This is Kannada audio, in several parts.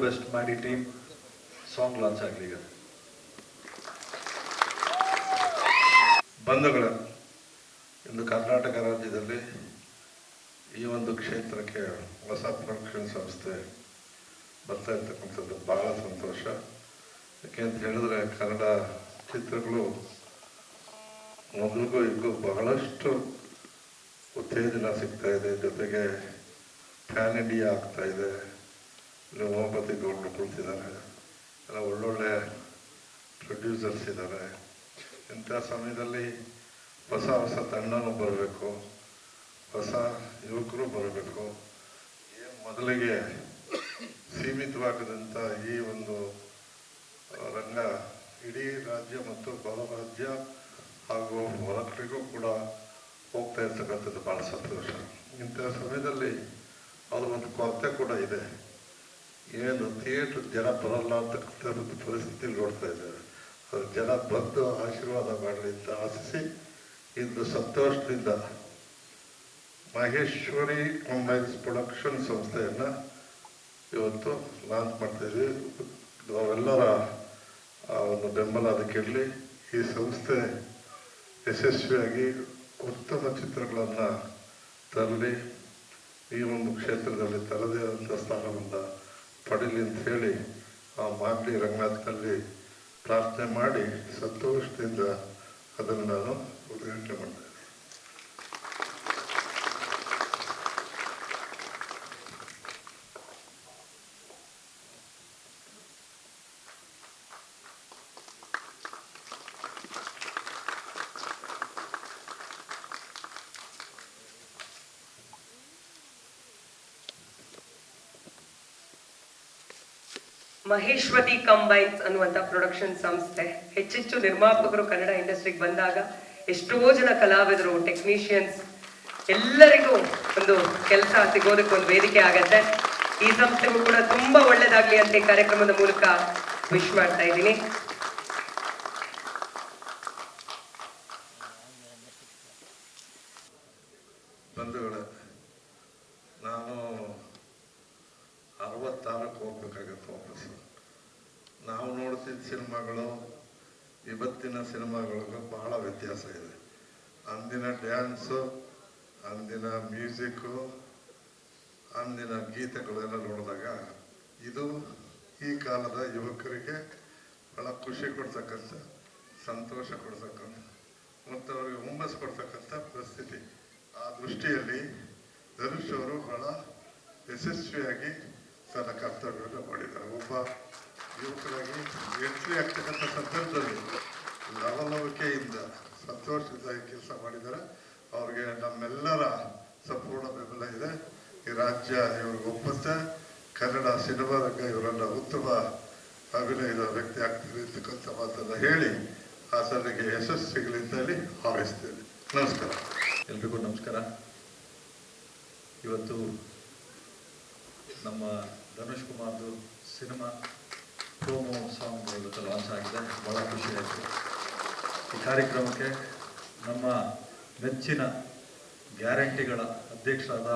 ಬೆಸ್ಟ್ ಮಾಡಿ ಟೀಮ್. ಸಾಂಗ್ ಲಾಂಚ್ ಆಗಲಿ ಈಗ. ಬಂಧುಗಳ, ಇಂದು ಕರ್ನಾಟಕ ರಾಜ್ಯದಲ್ಲಿ ಈ ಒಂದು ಕ್ಷೇತ್ರಕ್ಕೆ ಹೊಸ ಪ್ರೊಡಕ್ಷನ್ ಸಂಸ್ಥೆ ಬರ್ತಾ ಇರ್ತಕ್ಕಂಥದ್ದು ಬಹಳ ಸಂತೋಷ. ಯಾಕೆ ಅಂತ ಹೇಳಿದ್ರೆ ಕನ್ನಡ ಚಿತ್ರಗಳು ಮೊದಲಿಗೂ ಈಗೂ ಬಹಳಷ್ಟು ಉತ್ತೇಜನ ಸಿಗ್ತಾ ಇದೆ. ಜೊತೆಗೆ ಪ್ಯಾನ್ ಇಂಡಿಯಾ ಆಗ್ತಾ ಇದೆ. ಇಲ್ಲಿ ಉಮಾಪತಿ ಗೌಡರು ಕುಳಿತಿದ್ದಾರೆ, ಎಲ್ಲ ಒಳ್ಳೊಳ್ಳೆ ಪ್ರೊಡ್ಯೂಸರ್ಸ್ ಇದ್ದಾರೆ. ಇಂಥ ಸಮಯದಲ್ಲಿ ಹೊಸ ಹೊಸ ತಂಡನೂ ಬರಬೇಕು, ಹೊಸ ಯುವಕರು ಬರಬೇಕು. ಏನು ಮೊದಲಿಗೆ ಸೀಮಿತವಾಗದಂಥ ಈ ಒಂದು ರಂಗ ಇಡೀ ರಾಜ್ಯ ಮತ್ತು ಹೊರ ರಾಜ್ಯ ಹಾಗೂ ಹೊರಗಡೆಗೂ ಕೂಡ ಹೋಗ್ತಾ ಇರ್ತಕ್ಕಂಥದ್ದು ಭಾಳ ಸಂತೋಷ. ಇಂಥ ಸಮಯದಲ್ಲಿ ಅದು ಒಂದು ಕೊರತೆ ಕೂಡ ಇದೆ. ಏನು ಥಿಯೇಟ್ರ್ ಜನ ಬರಲ್ಲ ಅಂತಕ್ಕಂಥ ಪರಿಸ್ಥಿತಿಯಲ್ಲಿ ನೋಡ್ತಾ ಇದ್ದಾರೆ. ಅದು ಜನ ಬಂದು ಆಶೀರ್ವಾದ ಮಾಡಲಿ ಅಂತ ಆಶಿಸಿ ಇಂದು ಸಂತೋಷದಿಂದ ಮಹೇಶ್ವರಿ ಕಂಬೈನ್ಸ್ ಪ್ರೊಡಕ್ಷನ್ ಸಂಸ್ಥೆಯನ್ನು ಇವತ್ತು ಲಾಂಚ್ ಮಾಡ್ತಾಯಿದ್ವಿ. ನಾವೆಲ್ಲರ ಒಂದು ಬೆಂಬಲ ಅದಕ್ಕಿರಲಿ. ಈ ಸಂಸ್ಥೆ ಯಶಸ್ವಿಯಾಗಿ ಉತ್ತಮ ಚಿತ್ರಗಳನ್ನು ತರಲಿ, ಈ ಒಂದು ಕ್ಷೇತ್ರದಲ್ಲಿ ತರದೇ ಆದಂಥ ಸ್ಥಾನವನ್ನು ಪಡೀಲಿ ಅಂತ ಹೇಳಿ ಆ ಮಾಗಡಿ ರಂಗನಾಥನಲ್ಲಿ ಪ್ರಾರ್ಥನೆ ಮಾಡಿ ಸಂತೋಷದಿಂದ ಅದನ್ನು ನಾನು ಉದ್ಘಾಟನೆ ಮಾಡ್ತೇನೆ. ಮಹೇಶ್ವತಿ ಕಂಬೈನ್ಸ್ ಅನ್ನುವಂಥ ಪ್ರೊಡಕ್ಷನ್ ಸಂಸ್ಥೆ ಹೆಚ್ಚೆಚ್ಚು ನಿರ್ಮಾಪಕರು ಕನ್ನಡ ಇಂಡಸ್ಟ್ರಿಗೆ ಬಂದಾಗ ಎಷ್ಟೋ ಜನ ಕಲಾವಿದರು, ಟೆಕ್ನಿಷಿಯನ್ಸ್ ಎಲ್ಲರಿಗೂ ಒಂದು ಕೆಲಸ ಸಿಗೋದಕ್ಕೆ ಒಂದು ವೇದಿಕೆ ಆಗತ್ತೆ. ಈ ಸಂಸ್ಥೆಗೂ ಕೂಡ ತುಂಬಾ ಒಳ್ಳೇದಾಗ್ಲಿ ಅಂತ ಈ ಕಾರ್ಯಕ್ರಮದ ಮೂಲಕ ವಿಶ್ ಮಾಡ್ತಾ ಇದ್ದೀನಿ. ಬಂಧುಗಳೇ, ನಾನು 66ಕ್ಕೆ ಹೋಗ್ಬೇಕಾಗತ್ತೆ ವಾಪಸ್ಸು. ನಾವು ನೋಡ್ತಿದ್ದ ಸಿನಿಮಾಗಳು ಇವತ್ತಿನ ಸಿನಿಮಾಗಳಿಗೂ ಬಹಳ ವ್ಯತ್ಯಾಸ ಇದೆ. ಅಂದಿನ ಡ್ಯಾನ್ಸು, ಅಂದಿನ ಮ್ಯೂಸಿಕ್ಕು, ಅಂದಿನ ಗೀತೆಗಳೆಲ್ಲ ನೋಡಿದಾಗ ಇದು ಈ ಕಾಲದ ಯುವಕರಿಗೆ ಬಹಳ ಖುಷಿ ಕೊಡ್ತಕ್ಕಂಥ, ಸಂತೋಷ ಕೊಡ್ತಕ್ಕಂಥ ಮತ್ತು ಅವರಿಗೆ ಹುಮ್ಮಸ್ಸು ಕೊಡ್ತಕ್ಕಂಥ ಪರಿಸ್ಥಿತಿ. ಆ ದೃಷ್ಟಿಯಲ್ಲಿ ಧನುಷ್ ಅವರು ಬಹಳ ಯಶಸ್ವಿಯಾಗಿ ತನ್ನ ಕರ್ತವ್ಯವನ್ನು ಮಾಡಿದ್ದಾರೆ. ಒಬ್ಬ ಯುವಕರಾಗಿ ಎಂಟ್ರಿ ಆಗ್ತಕ್ಕಂಥ ಸಂದರ್ಭದಲ್ಲಿ ಲವಲವಿಕೆಯಿಂದ ಸಂತೋಷದಿಂದ ಕೆಲಸ ಮಾಡಿದ್ದಾರೆ. ಅವ್ರಿಗೆ ನಮ್ಮೆಲ್ಲರ ಸಂಪೂರ್ಣ ಬೆಂಬಲ ಇದೆ. ಈ ರಾಜ್ಯ ಇವ್ರಿಗೆ ಒಪ್ಪುತ್ತೆ. ಕನ್ನಡ ಸಿನಿಮಾ ರಂಗ ಇವರನ್ನ ಉತ್ತಮ ಅಭಿನಯದ ವ್ಯಕ್ತಿ ಆಗ್ತದೆ ಅಂತಕ್ಕಂಥ ಮಾತನ್ನು ಹೇಳಿ ಆ ಸಲ್ಲಿಗೆ ಯಶಸ್ಸು ಸಿಗಲಿ ಅಂತ ಹೇಳಿ ಹಾರೈಸ್ತೇನೆ. ನಮಸ್ಕಾರ. ಎಲ್ರಿಗೂ ನಮಸ್ಕಾರ. ಇವತ್ತು ನಮ್ಮ ಧನುಷ್ ಕುಮಾರ್ದು ಸಿನಿಮಾ ಪ್ರೋಮೋ ಸಾಂಗ್ ಇವತ್ತು ಲಾಂಚ್ ಆಗಿದೆ. ಭಾಳ ಖುಷಿಯಾಯಿತು. ಈ ಕಾರ್ಯಕ್ರಮಕ್ಕೆ ನಮ್ಮ ಮೆಚ್ಚಿನ ಗ್ಯಾರಂಟಿಗಳ ಅಧ್ಯಕ್ಷರಾದ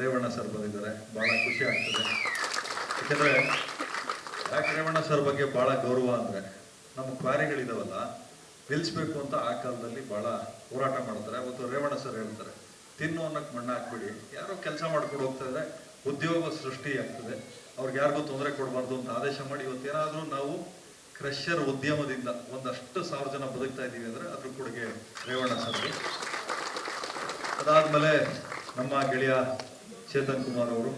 ರೇವಣ್ಣ ಸರ್ ಬಂದಿದ್ದಾರೆ. ಭಾಳ ಖುಷಿ ಆಗ್ತದೆ. ಯಾಕೆಂದರೆ ಯಾಕೆ ರೇವಣ್ಣ ಸರ್ ಬಗ್ಗೆ ಭಾಳ ಗೌರವ ಅಂದರೆ, ನಮ್ಮ ಕ್ವಾರಿಗಳಿದಾವಲ್ಲ ನಿಲ್ಲಿಸ್ಬೇಕು ಅಂತ ಆ ಕಾಲದಲ್ಲಿ ಭಾಳ ಹೋರಾಟ ಮಾಡ್ತಾರೆ. ಅವತ್ತು ರೇವಣ್ಣ ಸರ್ ಹೇಳ್ತಾರೆ, ತಿನ್ನು ಅನ್ನೋಕ್ಕೆ ಮಣ್ಣು ಹಾಕ್ಬಿಡಿ, ಯಾರೋ ಕೆಲಸ ಮಾಡ್ಕೊಂಡು ಹೋಗ್ತಾ ಇದ್ರೆ ಉದ್ಯೋಗ ಸೃಷ್ಟಿ ಆಗ್ತದೆ, ಅವ್ರಿಗೆ ಯಾರಿಗೂ ತೊಂದರೆ ಕೊಡಬಾರ್ದು ಅಂತ ಆದೇಶ ಮಾಡಿ ಇವತ್ತೇನಾದರೂ ನಾವು ಕ್ರಷರ್ ಉದ್ಯಮದಿಂದ ಒಂದಷ್ಟು 1000 ಜನ ಬದುಕ್ತಾ ಇದ್ದೀವಿ ಅಂದರೆ ಅದ್ರ ಕೊಡುಗೆ ರೇವಣ್ಣ ಸರ್ಗೆ. ಅದಾದಮೇಲೆ ನಮ್ಮ ಗೆಳೆಯ ಚೇತನ್ ಕುಮಾರ್ ಅವರು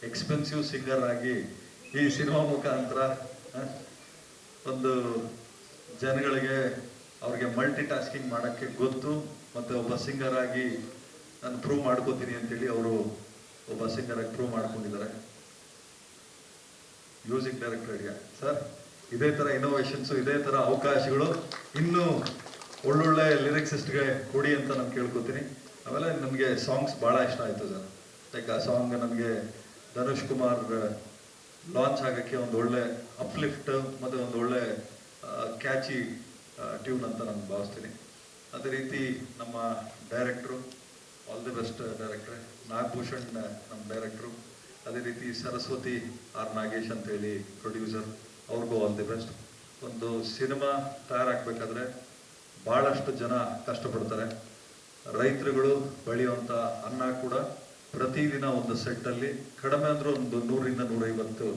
ಎಕ್ಸ್ಪೆನ್ಸಿವ್ ಸಿಂಗರ್ ಆಗಿ ಈ ಸಿನಿಮಾ ಮುಖಾಂತರ ಒಂದು ಜನಗಳಿಗೆ ಅವ್ರಿಗೆ ಮಲ್ಟಿ ಟಾಸ್ಕಿಂಗ್ ಮಾಡೋಕ್ಕೆ ಗೊತ್ತು, ಮತ್ತು ಒಬ್ಬ ಸಿಂಗರ್ ಆಗಿ ನಾನು ಪ್ರೂವ್ ಮಾಡ್ಕೋತೀನಿ ಅಂತೇಳಿ ಅವರು ಒಬ್ಬ ಸಿಂಗರ್ ಆಗಿ ಪ್ರೂವ್ ಮಾಡ್ಕೊಂಡಿದ್ದಾರೆ. ಮ್ಯೂಸಿಕ್ ಡೈರೆಕ್ಟರ್ ಇದೆಯಾ ಸರ್, ಇದೇ ಥರ ಇನೋವೇಷನ್ಸು, ಇದೇ ಥರ ಅವಕಾಶಗಳು ಇನ್ನೂ ಒಳ್ಳೊಳ್ಳೆ ಲಿರಿಕ್ಸಿಸ್ಟ್ಗೆ ಕೊಡಿ ಅಂತ ನಾನು ಕೇಳ್ಕೊತೀನಿ. ಆಮೇಲೆ ನಮಗೆ ಸಾಂಗ್ಸ್ ಭಾಳ ಇಷ್ಟ ಆಯಿತು ಸರ್. ಲೈಕ್ ಆ ಸಾಂಗ್ ನನಗೆ ಧನುಷ್ ಕುಮಾರ್ ಲಾಂಚ್ ಆಗೋಕ್ಕೆ ಒಂದು ಒಳ್ಳೆ ಅಪ್ಲಿಫ್ಟ್ ಮತ್ತು ಒಂದು ಒಳ್ಳೆ ಕ್ಯಾಚಿ ಟ್ಯೂನ್ ಅಂತ ನಾನು ಭಾವಿಸ್ತೀನಿ. ಅದೇ ರೀತಿ ನಮ್ಮ ಡೈರೆಕ್ಟ್ರು, ಆಲ್ ದಿ ಬೆಸ್ಟ್ ಡೈರೆಕ್ಟ್ರೆ, ನಾಗಭೂಷಣ್ ನಮ್ಮ ಡೈರೆಕ್ಟ್ರು, ಅದೇ ರೀತಿ ಸರಸ್ವತಿ ಆರ್ ನಾಗೇಶ್ ಅಂತೇಳಿ ಪ್ರೊಡ್ಯೂಸರ್, ಅವ್ರಿಗೂ ಆಲ್ ದಿ ಬೆಸ್ಟ್. ಒಂದು ಸಿನಿಮಾ ತಯಾರಾಗಬೇಕಾದ್ರೆ ಭಾಳಷ್ಟು ಜನ ಕಷ್ಟಪಡ್ತಾರೆ. ರೈತರುಗಳು ಬೆಳೆಯುವಂಥ ಅನ್ನ ಕೂಡ ಪ್ರತಿದಿನ ಒಂದು ಸೆಟ್ಟಲ್ಲಿ ಕಡಿಮೆ ಅಂದ್ರೆ ಒಂದು 100ರಿಂದ 150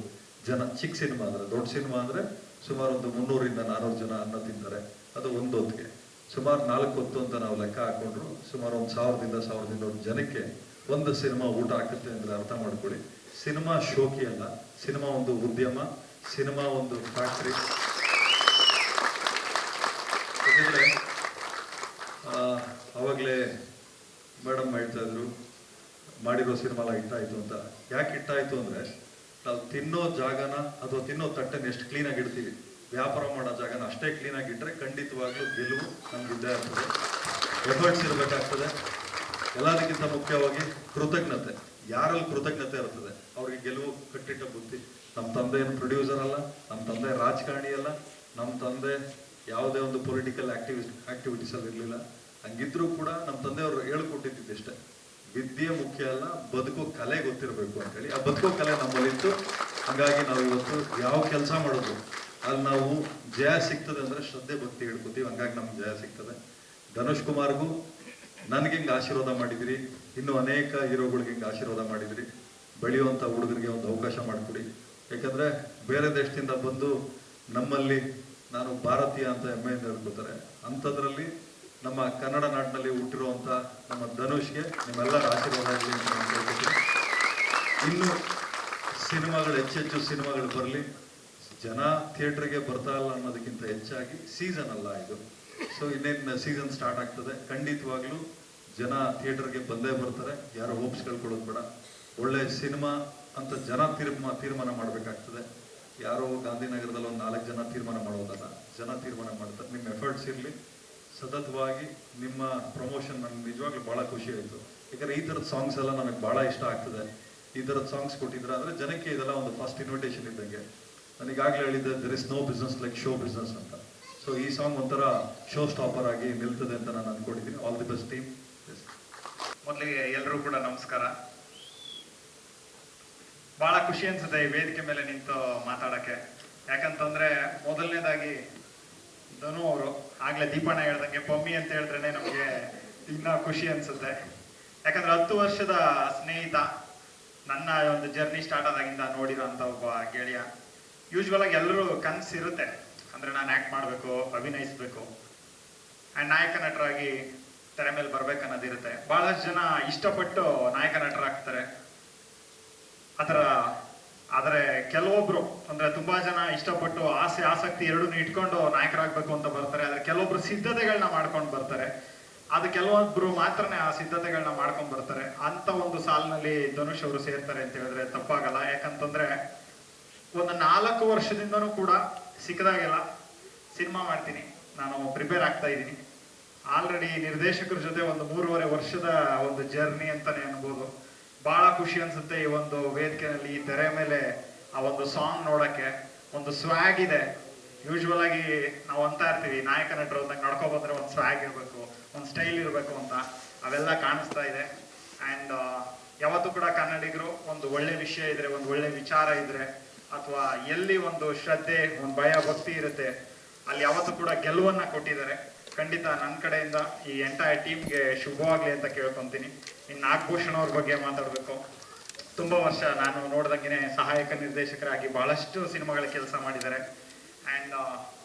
ಜನ, ಚಿಕ್ಕ ಸಿನಿಮಾ ಅಂದರೆ. ದೊಡ್ಡ ಸಿನಿಮಾ ಅಂದರೆ ಸುಮಾರು ಒಂದು 300ರಿಂದ 400 ಜನ ಅನ್ನ ತಿಂತಾರೆ. ಅದು ಒಂದು ಹೊತ್ತಿಗೆ. ಸುಮಾರು 4 ಹೊತ್ತು ಅಂತ ನಾವು ಲೆಕ್ಕ ಹಾಕೊಂಡ್ರು ಸುಮಾರು ಒಂದು 1000ರಿಂದ 1200 ಜನಕ್ಕೆ ಒಂದು ಸಿನಿಮಾ ಊಟ ಹಾಕುತ್ತೆ ಅಂದರೆ ಅರ್ಥ ಮಾಡ್ಕೊಳ್ಳಿ. ಸಿನಿಮಾ ಶೋಕಿ ಅಲ್ಲ, ಸಿನಿಮಾ ಒಂದು ಉದ್ಯಮ, ಸಿನಿಮಾ ಒಂದು ಫ್ಯಾಕ್ಟ್ರಿ. ಯಾಕೆಂದರೆ ಆವಾಗಲೇ ಮೇಡಮ್ ಹೇಳ್ತಾ ಇದ್ರು ಮಾಡಿರೋ ಸಿನಿಮಾಲ ಹಿಟ್ಟಾಯಿತು ಅಂತ. ಯಾಕೆ ಹಿಟ್ಟಾಯಿತು ಅಂದರೆ ನಾವು ತಿನ್ನೋ ಜಾಗನ ಅಥವಾ ತಿನ್ನೋ ತಟ್ಟೆನ ಎಷ್ಟು ಕ್ಲೀನಾಗಿ ಇಡ್ತೀವಿ, ವ್ಯಾಪಾರ ಮಾಡೋ ಜಾಗನ ಅಷ್ಟೇ ಕ್ಲೀನಾಗಿ ಇಟ್ಟರೆ ಖಂಡಿತವಾಗ್ಲೂ ಗೆಲುವು ನಮ್ಗೆ ಇದ್ದೇ ಇರ್ತದೆ. ಎಫರ್ಟ್ಸ್ ಇರಬೇಕಾಗ್ತದೆ. ಎಲ್ಲದಕ್ಕಿಂತ ಮುಖ್ಯವಾಗಿ ಕೃತಜ್ಞತೆ. ಯಾರಲ್ಲಿ ಕೃತಜ್ಞತೆ ಇರ್ತದೆ ಅವ್ರಿಗೆ ಗೆಲುವು ಕಟ್ಟಿಟ್ಟ ಬುದ್ಧಿ. ನಮ್ಮ ತಂದೆ ಏನು ಪ್ರೊಡ್ಯೂಸರ್ ಅಲ್ಲ, ನಮ್ಮ ತಂದೆ ರಾಜಕಾರಣಿ ಅಲ್ಲ, ನಮ್ಮ ತಂದೆ ಯಾವುದೇ ಒಂದು ಪೊಲಿಟಿಕಲ್ ಆಕ್ಟಿವಿಟೀಸಲ್ಲಿ ಇರಲಿಲ್ಲ. ಹಂಗಿದ್ರೂ ಕೂಡ ನಮ್ಮ ತಂದೆಯವರು ಹೇಳ್ಕೊಟ್ಟಿದ್ದಿಷ್ಟೇ, ವಿದ್ಯೆ ಮುಖ್ಯ ಅಲ್ಲ, ಬದುಕೋ ಕಲೆ ಗೊತ್ತಿರಬೇಕು ಅಂತೇಳಿ. ಆ ಬದುಕೋ ಕಲೆ ನಮ್ಮಲ್ಲಿತ್ತು. ಹಾಗಾಗಿ ನಾವು ಇವತ್ತು ಯಾವ ಕೆಲಸ ಮಾಡೋದು ಅಲ್ಲಿ ನಾವು ಜಯ ಸಿಗ್ತದೆ ಅಂದರೆ ಶ್ರದ್ಧೆ ಭಕ್ತಿ ಹೇಳ್ಕೊತೀವಿ. ಹಂಗಾಗಿ ನಮ್ಗೆ ಜಯ ಸಿಗ್ತದೆ. ಧನುಷ್ ಕುಮಾರ್ಗೂ ನನಗೆ ಹಿಂಗೆ ಆಶೀರ್ವಾದ ಮಾಡಿದಿರಿ, ಇನ್ನು ಅನೇಕ ಹೀರೋಗಳಿಗೆ ಹಿಂಗೆ ಆಶೀರ್ವಾದ ಮಾಡಿದಿರಿ. ಬೆಳೆಯುವಂಥ ಹುಡುಗರಿಗೆ ಒಂದು ಅವಕಾಶ ಮಾಡಿಕೊಡಿ. ಯಾಕಂದರೆ ಬೇರೆ ದೇಶದಿಂದ ಬಂದು ನಮ್ಮಲ್ಲಿ ನಾನು ಭಾರತೀಯ ಅಂತ ಹೆಮ್ಮೆಯಿಂದ ಹೇಳ್ಕೊತಾರೆ. ಅಂಥದ್ರಲ್ಲಿ ನಮ್ಮ ಕನ್ನಡ ನಾಡಿನಲ್ಲಿ ಹುಟ್ಟಿರುವಂಥ ನಮ್ಮ ಧನುಷ್ಗೆ ನಿಮ್ಮೆಲ್ಲರ ಆಶೀರ್ವಾದ ಆಗಲಿ ಅಂತ ನಾನು ಹೇಳ್ಕೊತೀನಿ. ಇನ್ನು ಸಿನಿಮಾಗಳು ಹೆಚ್ಚೆಚ್ಚು ಸಿನಿಮಾಗಳು ಬರಲಿ. ಜನ ಥಿಯೇಟ್ರಿಗೆ ಬರ್ತಾ ಇಲ್ಲ ಅನ್ನೋದಕ್ಕಿಂತ ಹೆಚ್ಚಾಗಿ ಸೀಸನ್ ಅಲ್ಲ ಇದು. ಸೊ ಇನ್ನೇನು ಸೀಸನ್ ಸ್ಟಾರ್ಟ್ ಆಗ್ತದೆ. ಖಂಡಿತವಾಗ್ಲೂ ಜನ ಥಿಯೇಟರ್ಗೆ ಬಂದೇ ಬರ್ತಾರೆ. ಯಾರೋ ಹೋಪ್ಸ್ ಕಳ್ಕೊಳ್ಳೋದು ಬೇಡ. ಒಳ್ಳೆ ಸಿನಿಮಾ ಅಂತ ಜನ ತೀರ್ಮಾನ ಮಾಡಬೇಕಾಗ್ತದೆ. ಯಾರೋ ಗಾಂಧಿನಗರದಲ್ಲಿ ಒಂದು 4 ಜನ ತೀರ್ಮಾನ ಮಾಡೋದಲ್ಲ, ಜನ ತೀರ್ಮಾನ ಮಾಡ್ತಾರೆ. ನಿಮ್ಮ ಎಫರ್ಟ್ಸ್ ಇರಲಿ. ಸತತವಾಗಿ ನಿಮ್ಮ ಪ್ರಮೋಷನ್ ನನಗೆ ನಿಜವಾಗ್ಲೂ ಭಾಳ ಖುಷಿ ಆಯಿತು. ಯಾಕಂದರೆ ಈ ಥರದ ಸಾಂಗ್ಸ್ ಎಲ್ಲ ನನಗೆ ಭಾಳ ಇಷ್ಟ ಆಗ್ತದೆ. ಈ ಥರದ ಸಾಂಗ್ಸ್ ಕೊಟ್ಟಿದ್ರೆ ಅಂದರೆ ಜನಕ್ಕೆ ಇದೆಲ್ಲ ಒಂದು ಫಸ್ಟ್ ಇನ್ವಿಟೇಷನ್ ಇದ್ದಂಗೆ. ನನಗಾಗಲೇ ಹೇಳಿದ್ದೆ, there is no business like show business ಅಂತ. ಸೊ ಈ ಸಾಂಗ್ ಒಂಥರ ಶೋ ಸ್ಟಾಪರ್ ಆಗಿ ನಿಲ್ತದೆ ಅಂತ ನಾನು ಅಂದ್ಕೊಂಡಿದ್ದೀನಿ. All the best team. ಮೊದಲಿಗೆ ಎಲ್ಲರೂ ಕೂಡ ನಮಸ್ಕಾರ. ಭಾಳ ಖುಷಿ ಅನ್ಸುತ್ತೆ ಈ ವೇದಿಕೆ ಮೇಲೆ ನಿಂತು ಮಾತಾಡೋಕ್ಕೆ. ಯಾಕಂತಂದರೆ ಮೊದಲನೇದಾಗಿ ಧನು ಅವರು ಆಗಲೇ ದೀಪಣ್ಣ ಹೇಳ್ದಂಗೆ ಪಮ್ಮಿ ಅಂತ ಹೇಳಿದ್ರೆ ನಮಗೆ ಇನ್ನೂ ಖುಷಿ ಅನಿಸುತ್ತೆ. ಯಾಕಂದರೆ 10 ವರ್ಷದ ಸ್ನೇಹಿತ, ನನ್ನ ಒಂದು ಜರ್ನಿ ಸ್ಟಾರ್ಟ್ ಆದಾಗಿಂದ ನೋಡಿರೋ ಅಂಥ ಒಬ್ಬ ಗೆಳೆಯ. ಯೂಶ್ವಲ್ ಆಗಿ ಎಲ್ಲರೂ ಕನಸಿರುತ್ತೆ, ಅಂದರೆ ನಾನು ಆ್ಯಕ್ಟ್ ಮಾಡಬೇಕು, ಅಭಿನಯಿಸಬೇಕು, ಆ್ಯಂಡ್ ನಾಯಕ ನಟರಾಗಿ ತೆರೆ ಮೇಲೆ ಬರ್ಬೇಕನ್ನೋದಿರುತ್ತೆ. ಭಾಳಷ್ಟು ಜನ ಇಷ್ಟಪಟ್ಟು ನಾಯಕ ನಟರಾಗ್ತಾರೆ. ಆದರೆ ಕೆಲವೊಬ್ರು ಅಂದರೆ ತುಂಬ ಜನ ಇಷ್ಟಪಟ್ಟು ಆಸೆ ಆಸಕ್ತಿ ಎರಡನ್ನೂ ಇಟ್ಕೊಂಡು ನಾಯಕರಾಗಬೇಕು ಅಂತ ಬರ್ತಾರೆ. ಆದರೆ ಕೆಲವೊಬ್ರು ಸಿದ್ಧತೆಗಳನ್ನ ಮಾಡ್ಕೊಂಡು ಬರ್ತಾರೆ. ಅದು ಕೆಲವೊಬ್ರು ಮಾತ್ರನೇ ಆ ಸಿದ್ಧತೆಗಳನ್ನ ಮಾಡ್ಕೊಂಡು ಬರ್ತಾರೆ. ಅಂತ ಒಂದು ಸಾಲಿನಲ್ಲಿ ಧನುಷ್ ಅವರು ಸೇರ್ತಾರೆ ಅಂತ ಹೇಳಿದ್ರೆ ತಪ್ಪಾಗಲ್ಲ. ಯಾಕಂತಂದ್ರೆ ಒಂದು 4 ವರ್ಷದಿಂದನೂ ಕೂಡ ಸಿಕ್ಕದಾಗೆಲ್ಲ ಸಿನಿಮಾ ಮಾಡ್ತೀನಿ, ನಾನು ಪ್ರಿಪೇರ್ ಆಗ್ತಾ ಇದ್ದೀನಿ. ಆಲ್ರೆಡಿ ನಿರ್ದೇಶಕರ ಜೊತೆ ಒಂದು 3.5 ವರ್ಷದ ಒಂದು ಜರ್ನಿ ಅಂತಾನೆ ಅನ್ಬೋದು. ಬಹಳ ಖುಷಿ ಅನ್ಸುತ್ತೆ ಈ ಒಂದು ವೇದಿಕೆಯಲ್ಲಿ, ಈ ತೆರೆ ಮೇಲೆ ಆ ಒಂದು ಸಾಂಗ್ ನೋಡಕ್ಕೆ ಒಂದು ಸ್ವ್ಯಾಗ್ ಇದೆ. ಯೂಶ್ವಲ್ ಆಗಿ ನಾವು ಅಂತ ಇರ್ತೀವಿ, ನಾಯಕ ನಟರು ಅಂದಾಗ ನಡ್ಕೊ ಬಂದ್ರೆ ಒಂದು ಸ್ವ್ಯಾಗ್ ಇರಬೇಕು, ಒಂದು ಸ್ಟೈಲ್ ಇರಬೇಕು ಅಂತ. ಅವೆಲ್ಲ ಕಾಣಿಸ್ತಾ ಇದೆ. ಆ್ಯಂಡ್ ಯಾವತ್ತೂ ಕೂಡ ಕನ್ನಡಿಗರು ಒಂದು ಒಳ್ಳೆ ವಿಷಯ ಇದ್ರೆ, ಒಂದು ಒಳ್ಳೆ ವಿಚಾರ ಇದ್ರೆ, ಅಥವಾ ಎಲ್ಲಿ ಒಂದು ಶ್ರದ್ಧೆ, ಒಂದು ಭಯ ಭಕ್ತಿ ಇರುತ್ತೆ, ಅಲ್ಲಿ ಯಾವತ್ತೂ ಕೂಡ ಗೆಲುವನ್ನ ಕೊಟ್ಟಿದ್ದಾರೆ. ಖಂಡಿತ ನನ್ನ ಕಡೆಯಿಂದ ಈ ಎಂಟೈರ್ ಟೀಮ್ಗೆ ಶುಭವಾಗಲಿ ಅಂತ ಕೇಳ್ಕೊತೀನಿ. ಇನ್ನು ನಾಗಭೂಷಣ್ ಅವ್ರ ಬಗ್ಗೆ ಮಾತಾಡಬೇಕು. ತುಂಬ ವರ್ಷ ನಾನು ನೋಡ್ದಂಗೆ ಸಹಾಯಕ ನಿರ್ದೇಶಕರಾಗಿ ಬಹಳಷ್ಟು ಸಿನಿಮಾಗಳ ಕೆಲಸ ಮಾಡಿದ್ದಾರೆ. ಆ್ಯಂಡ್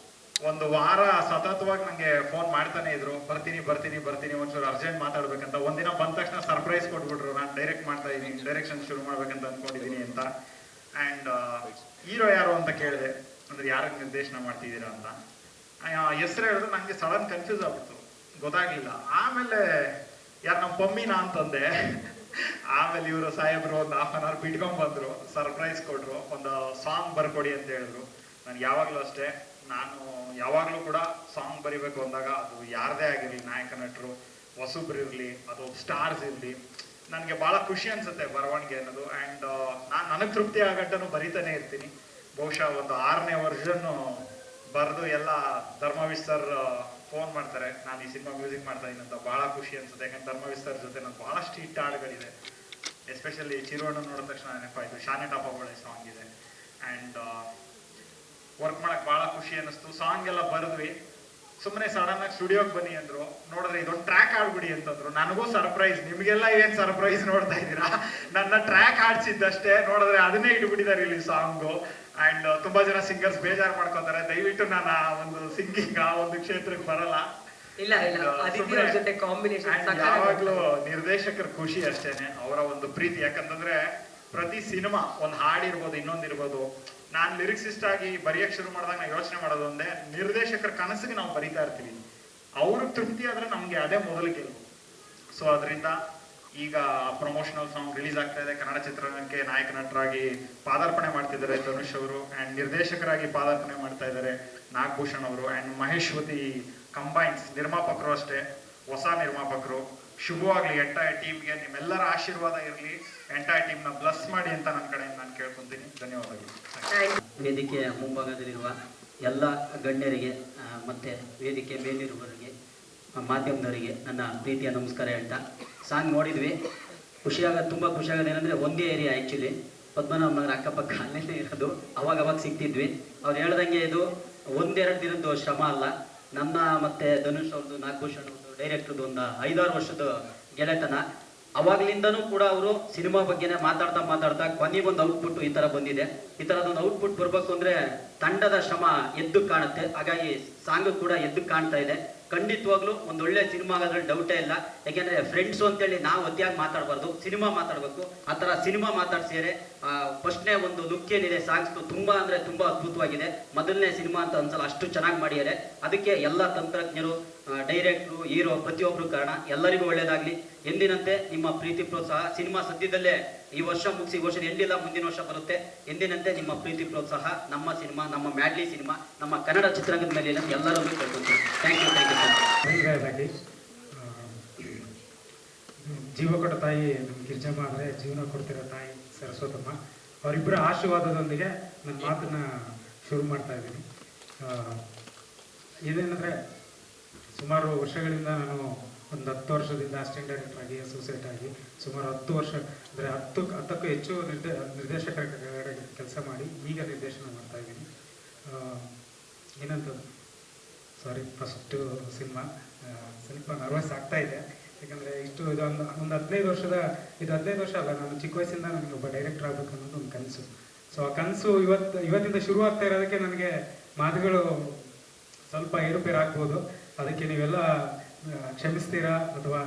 ಒಂದು ವಾರ ಸತತವಾಗಿ ನನಗೆ ಫೋನ್ ಮಾಡ್ತಾನೆ ಇದ್ರು, ಬರ್ತೀನಿ ಒಂಚೂರು ಅರ್ಜೆಂಟ್ ಮಾತಾಡ್ಬೇಕಂತ. ಒಂದಿನ ಬಂದ ತಕ್ಷಣ ಸರ್ಪ್ರೈಸ್ ಕೊಟ್ಬಿಟ್ರು, ನಾನು ಡೈರೆಕ್ಟ್ ಮಾಡ್ತಾ ಇದ್ದೀನಿ, ಡೈರೆಕ್ಷನ್ ಶುರು ಮಾಡ್ಬೇಕಂತ ಅಂದ್ಕೊಂಡಿದ್ದೀನಿ ಅಂತ. ಆ್ಯಂಡ್ ಹೀರೋ ಯಾರು ಅಂತ ಕೇಳಿದೆ, ಅಂದರೆ ಯಾರಿಗೆ ನಿರ್ದೇಶನ ಮಾಡ್ತಿದ್ದೀರಾ ಅಂತ. ಹೆಸರು ಹೇಳಿದ್ರು ನನಗೆ ಸಡನ್ ಕನ್ಫ್ಯೂಸ್ ಆಗ್ಬಿಡ್ತು, ಗೊತ್ತಾಗ್ಲಿಲ್ಲ. ಆಮೇಲೆ ಯಾರು ನಮ್ಮ ಪಮ್ಮಿನ ಅಂತಂದೆ. ಆಮೇಲೆ ಇವರು ಸಾಹೇಬ್ರು ಒಂದು 1/2 hour ಬಿಟ್ಕೊಂಡ್ ಬಂದ್ರು, ಸರ್ಪ್ರೈಸ್ ಕೊಟ್ರು, ಒಂದು ಸಾಂಗ್ ಬರ್ಕೊಡಿ ಅಂತ ಹೇಳಿದ್ರು. ನನ್ಗೆ ಯಾವಾಗಲೂ ಅಷ್ಟೇ, ನಾನು ಯಾವಾಗಲೂ ಕೂಡ ಸಾಂಗ್ ಬರಿಬೇಕು ಅಂದಾಗ ಅದು ಯಾರದೇ ಆಗಿರಲಿ, ನಾಯಕ ನಟರು ಹೊಸಬ್ರು ಇರಲಿ ಅಥವಾ ಸ್ಟಾರ್ಸ್ ಇರಲಿ, ನನಗೆ ಭಾಳ ಖುಷಿ ಅನ್ಸುತ್ತೆ ಬರವಣಿಗೆ ಅನ್ನೋದು. ಆ್ಯಂಡ್ ನಾನು ನನಗೆ ತೃಪ್ತಿ ಆಗಂಟನು ಬರಿತಾನೆ ಇರ್ತೀನಿ. ಬಹುಶಃ ಒಂದು 6ನೇ ವರ್ಷನ್ನು ಬರೆದು ಎಲ್ಲ ಧರ್ಮವೀರ್ ಸರ್ ಫೋನ್ ಮಾಡ್ತಾರೆ, ನಾನು ಈ ಸಿನಿಮಾ ಮ್ಯೂಸಿಕ್ ಮಾಡ್ತಾ ಇದ್ದೀನಿ ಅಂತ. ಭಾಳ ಖುಷಿ ಅನ್ಸುತ್ತೆ. ಯಾಕಂದ್ರೆ ಧರ್ಮವೀರ್ ಸರ್ ಜೊತೆ ನಾನು ಭಾಳಷ್ಟು ಹಿಟ್ ಹಾಡುಗಳಿದೆ. ಎಸ್ಪೆಷಲಿ ಚಿರೋಣ ನೋಡಿದ ತಕ್ಷಣ ನೆನಪಾಯಿತು. ಶಾನೆ ಟಾಪಗಳೇ ಸಾಂಗ್ ಇದೆ. ಆ್ಯಂಡ್ ವರ್ಕ್ ಮಾಡಕ್ಕೆ ಭಾಳ ಖುಷಿ ಅನ್ನಿಸ್ತು. ಸಾಂಗ್ ಎಲ್ಲ ಬರೆದ್ವಿ. ಸುಮ್ಮನೆ ಸಡನ್ ಆಗಿ ಸ್ಟುಡಿಯೋಗೆ ಬನ್ನಿ ಅಂದರು. ನೋಡಿದ್ರೆ ಇದೊಂದು ಟ್ರ್ಯಾಕ್ ಆಡ್ಬಿಡಿ ಅಂತಂದ್ರು. ನನಗೂ ಸರ್ಪ್ರೈಸ್. ನಿಮಗೆಲ್ಲ ಏನು ಸರ್ಪ್ರೈಸ್ ನೋಡ್ತಾ ಇದ್ದೀರಾ? ನನ್ನ ಟ್ರ್ಯಾಕ್ ಆಡ್ಸಿದ್ದಷ್ಟೇ, ನೋಡಿದ್ರೆ ಅದನ್ನೇ ಇಟ್ಬಿಟ್ಟಿದ್ದಾರೆ ಇಲ್ಲಿ ಸಾಂಗು. ಆ್ಯಂಡ್ ತುಂಬ ಜನ ಸಿಂಗರ್ಸ್ ಬೇಜಾರು ಮಾಡ್ಕೊತಾರೆ. ದಯವಿಟ್ಟು ನಾನು ಆ ಒಂದು ಸಿಂಗಿಂಗ್ ಆ ಒಂದು ಕ್ಷೇತ್ರಕ್ಕೆ ಬರಲ್ಲ. ಇಲ್ಲ ಅದಿತಿ ಅವ್ರ ಜೊತೆ ಕಾಂಬಿನೇಷನ್ ಯಾವಾಗ್ಲೂ ನಿರ್ದೇಶಕರ ಖುಷಿ ಅಷ್ಟೇನೆ, ಅವರ ಒಂದು ಪ್ರೀತಿ. ಯಾಕಂತಂದ್ರೆ ಪ್ರತಿ ಸಿನಿಮಾ ಒಂದು ಹಾಡಿರ್ಬೋದು, ಇನ್ನೊಂದಿರ್ಬೋದು, ನಾನು ಲಿರಿಕ್ಸಿಸ್ಟ್ ಆಗಿ ಬರೆಯಕ್ಕೆ ಶುರು ಮಾಡಿದಾಗ ನಾವು ಯೋಚನೆ ಮಾಡೋದು ಒಂದೇ, ನಿರ್ದೇಶಕರ ಕನಸಿಗೆ ನಾವು ಬರಿತಾ ಇರ್ತೀವಿ. ಅವ್ರಿಗೆ ತೃಪ್ತಿ ಆದ್ರೆ ನಮ್ಗೆ ಅದೇ ಮೊದಲು ಗೆಲುವು. ಸೊ ಅದರಿಂದ ಈಗ ಪ್ರಮೋಷನಲ್ ಸಾಂಗ್ ರಿಲೀಸ್ ಆಗ್ತಾ ಇದೆ. ಕನ್ನಡ ಚಿತ್ರರಂಗಕ್ಕೆ ನಾಯಕ ನಟರಾಗಿ ಪಾದಾರ್ಪಣೆ ಮಾಡ್ತಿದ್ದಾರೆ ಧನುಷ್ ಅವರು. ಆ್ಯಂಡ್ ನಿರ್ದೇಶಕರಾಗಿ ಪಾದಾರ್ಪಣೆ ಮಾಡ್ತಾ ಇದ್ದಾರೆ ನಾಗಭೂಷಣ್ ಅವರು. ಆ್ಯಂಡ್ ಮಹೇಶ್ವತಿ ಕಂಬೈನ್ಸ್ ನಿರ್ಮಾಪಕರು ಅಷ್ಟೇ, ಹೊಸ ನಿರ್ಮಾಪಕರು. ಶುಭವಾಗ್ಲಿ ಎಂಟೈರ್ ಟೀಮ್ಗೆ. ನಿಮ್ಮೆಲ್ಲರ ಆಶೀರ್ವಾದ ಇರಲಿ, ಎಂಟೈರ್ ಟೀಮ್ನ ಬ್ಲಸ್ ಮಾಡಿ ಅಂತ ನನ್ನ ಕಡೆಯಿಂದ ನಾನು ಕೇಳ್ಕೊಂತೀನಿ. ಧನ್ಯವಾದಗಳು. ವೇದಿಕೆಯ ಮುಂಭಾಗದಲ್ಲಿರುವ ಎಲ್ಲ ಗಣ್ಯರಿಗೆ ಮತ್ತು ವೇದಿಕೆ ಮೇಲಿರುವವರಿಗೆ, ಮಾಧ್ಯಮದವರಿಗೆ ನನ್ನ ಪ್ರೀತಿಯ ನಮಸ್ಕಾರ ಹೇಳ್ತಾ, ಸಾಂಗ್ ನೋಡಿದ್ವಿ. ತುಂಬ ಖುಷಿಯಾಗೋದು ಏನಂದರೆ ಒಂದೇ ಏರಿಯಾ ಆ್ಯಕ್ಚುಲಿ, ಪದ್ಮನಾಭ ನಗರ ಅಕ್ಕಪಕ್ಕ ಅಲ್ಲೇ ಇರೋದು. ಅವಾಗ ಸಿಗ್ತಿದ್ವಿ. ಅವ್ರು ಹೇಳ್ದಂಗೆ ಇದು ಒಂದೆರಡು ದಿನದ್ದು ಶ್ರಮ ಅಲ್ಲ. ನನ್ನ ಮತ್ತು ಧನುಷ್ ಅವ್ರದ್ದು, ನಾಗಭೂಷಣ್ ಅವ್ರದ್ದು, ಡೈರೆಕ್ಟ್ರದ್ದು ಒಂದು 5-6 ವರ್ಷದ ಗೆಳೆತನ. ಅವಾಗ್ಲಿಂದನೂ ಕೂಡ ಅವರು ಸಿನಿಮಾ ಬಗ್ಗೆನೇ ಮಾತಾಡ್ತಾ ಕೊನೆಗೊಂದು ಔಟ್ಪುಟ್ ಈ ಥರ ಬಂದಿದೆ. ಈ ಥರದೊಂದು ಔಟ್ಪುಟ್ ಬರಬೇಕು ಅಂದರೆ ತಂಡದ ಶ್ರಮ ಎದ್ದು ಕಾಣುತ್ತೆ. ಹಾಗಾಗಿ ಸಾಂಗ್ ಕೂಡ ಎದ್ದು ಕಾಣ್ತಾ ಇದೆ. ಖಂಡಿತವಾಗ್ಲೂ ಒಂದೊಳ್ಳೆ ಸಿನಿಮಾ ಆಗೋದ್ರಲ್ಲಿ ಡೌಟೇ ಇಲ್ಲ. ಯಾಕೆಂದರೆ ಫ್ರೆಂಡ್ಸು ಅಂತೇಳಿ ನಾವು ಅತಿಯಾಗಿ ಮಾತಾಡಬಾರ್ದು, ಸಿನಿಮಾ ಮಾತಾಡಬೇಕು. ಆ ಥರ ಸಿನಿಮಾ ಮಾತಾಡ್ಸಿದರೆ ಫಸ್ಟ್ನೇ ಒಂದು ಲುಕ್ ಏನಿದೆ ಸಾಂಗ್ಸ್ ತುಂಬ ಅಂದರೆ ತುಂಬ ಅದ್ಭುತವಾಗಿದೆ. ಮೊದಲನೇ ಸಿನಿಮಾ ಅಂತ ಅನ್ಸಲ್ಲ, ಅಷ್ಟು ಚೆನ್ನಾಗಿ ಮಾಡಿದ್ದಾರೆ. ಅದಕ್ಕೆ ಎಲ್ಲ ತಂತ್ರಜ್ಞರು, ಡೈರೆಕ್ಟ್ರು, ಹೀರೋ ಪ್ರತಿಯೊಬ್ಬರು ಕಾರಣ. ಎಲ್ಲರಿಗೂ ಒಳ್ಳೆಯದಾಗಲಿ. ಎಂದಿನಂತೆ ನಿಮ್ಮ ಪ್ರೀತಿ ಪ್ರೋತ್ಸಾಹ. ಸಿನಿಮಾ ಸದ್ಯದಲ್ಲೇ ಈ ವರ್ಷ ಮುಗಿಸಿ, ಈ ವರ್ಷ ಎಂಡಿಲ್ಲ, ಮುಂದಿನ ವರ್ಷ ಬರುತ್ತೆ. ಎಂದಿನಂತೆ ನಿಮ್ಮ ಪ್ರೀತಿ ಪ್ರೋತ್ಸಾಹ ನಮ್ಮ ಸಿನಿಮಾ, ನಮ್ಮ ಮ್ಯಾಡ್ಲಿ ಸಿನಿಮಾ, ನಮ್ಮ ಕನ್ನಡ ಚಿತ್ರರಂಗದ ಮೇಲೆ ಎಲ್ಲರನ್ನೂ ಕೇಳ್ಕೊಳ್ತೀವಿ. Thank you sir. ಮೊದಲನೇದಾಗಿ ಜೀವ ಕೊಟ್ಟ ತಾಯಿ ನಮ್ಮ ಗಿರ್ಜಮ್ಮ ಅಂದರೆ ಜೀವನ ಕೊಡ್ತಿರೋ ತಾಯಿ ಸರಸ್ವತಮ್ಮ, ಅವರಿಬ್ಬರ ಆಶೀರ್ವಾದದೊಂದಿಗೆ ನನ್ನ ಮಾತನ್ನ ಶುರು ಮಾಡ್ತಾ ಇದ್ದೀನಿ. ಇದೇನೆಂದರೆ ಸುಮಾರು ವರ್ಷಗಳಿಂದ ನಾನು ಒಂದು 10 ವರ್ಷದಿಂದ ಅಸಿಸ್ಟೆಂಟ್ ಡೈರೆಕ್ಟರ್ ಆಗಿ, ಅಸೋಸಿಯೇಟ್ ಆಗಿ ಸುಮಾರು 10 ವರ್ಷ ಅಂದರೆ 10ಕ್ಕೂ ಹೆಚ್ಚು ನಿರ್ದೇಶಕರ ಕೆಲಸ ಮಾಡಿ ಈಗ ನಿರ್ದೇಶನ ಮಾಡ್ತಾ ಇದ್ದೀನಿ. ಏನಂತ ಸಾರಿ, ಫಸ್ಟು ಸಿನಿಮಾ ಸ್ವಲ್ಪ ನರ್ವಸ್ ಆಗ್ತಾ ಇದೆ. ಯಾಕಂದರೆ ಇದೊಂದು 15 ವರ್ಷದ, ಇದು 15 ವರ್ಷ ಅಲ್ಲ, ನಾನು ಚಿಕ್ಕ ವಯಸ್ಸಿಂದ ನನಗೆ ಒಬ್ಬ ಡೈರೆಕ್ಟರ್ ಆಗಬೇಕು ಅನ್ನೋದು ಒಂದು ಕನಸು. ಸೊ ಆ ಕನಸು ಇವತ್ತಿಂದ ಶುರು ಆಗ್ತಾ ಇರೋದಕ್ಕೆ ನನಗೆ ಮಾತುಗಳು ಸ್ವಲ್ಪ ಏರುಪೇರು ಆಗ್ಬೋದು. ಅದಕ್ಕೆ ನೀವೆಲ್ಲ ಕ್ಷಮಿಸ್ತೀರಾ ಅಥವಾ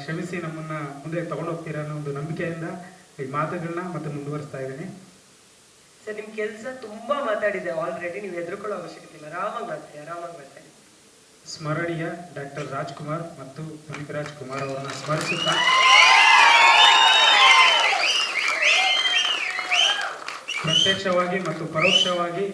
ಕ್ಷಮಿಸಿ ನಮ್ಮನ್ನು ಮುಂದೆ ತಗೊಂಡೋಗ್ತೀರಾ ಅನ್ನೋ ಒಂದು ನಂಬಿಕೆಯಿಂದ ಈ ಮಾತುಗಳನ್ನ ಮತ್ತೆ ಮುಂದುವರಿಸ್ತಾ ಇದ್ದೀನಿ. ಸರ್, ನಿಮ್ ಕೆಲಸ ತುಂಬಾ ಮಾತಾಡಿದೆ ಆಲ್ರೆಡಿ, ನೀವು ಹೆದರ್ಕೊಳ್ಳೋ ಅವಶ್ಯಕತೆ ಇಲ್ಲ. ಆರಾಮಾಗಿ ಮಾತಾಡಿ. ಸ್ಮರಣೀಯ ಡಾಕ್ಟರ್ ರಾಜ್ಕುಮಾರ್ ಮತ್ತು ಪುನೀತ್ ರಾಜ್ಕುಮಾರ್ ಅವರನ್ನ ಸ್ಮರಿಸುತ್ತಾ ಪ್ರತ್ಯಕ್ಷವಾಗಿ ಮತ್ತು ಪರೋಕ್ಷವಾಗಿ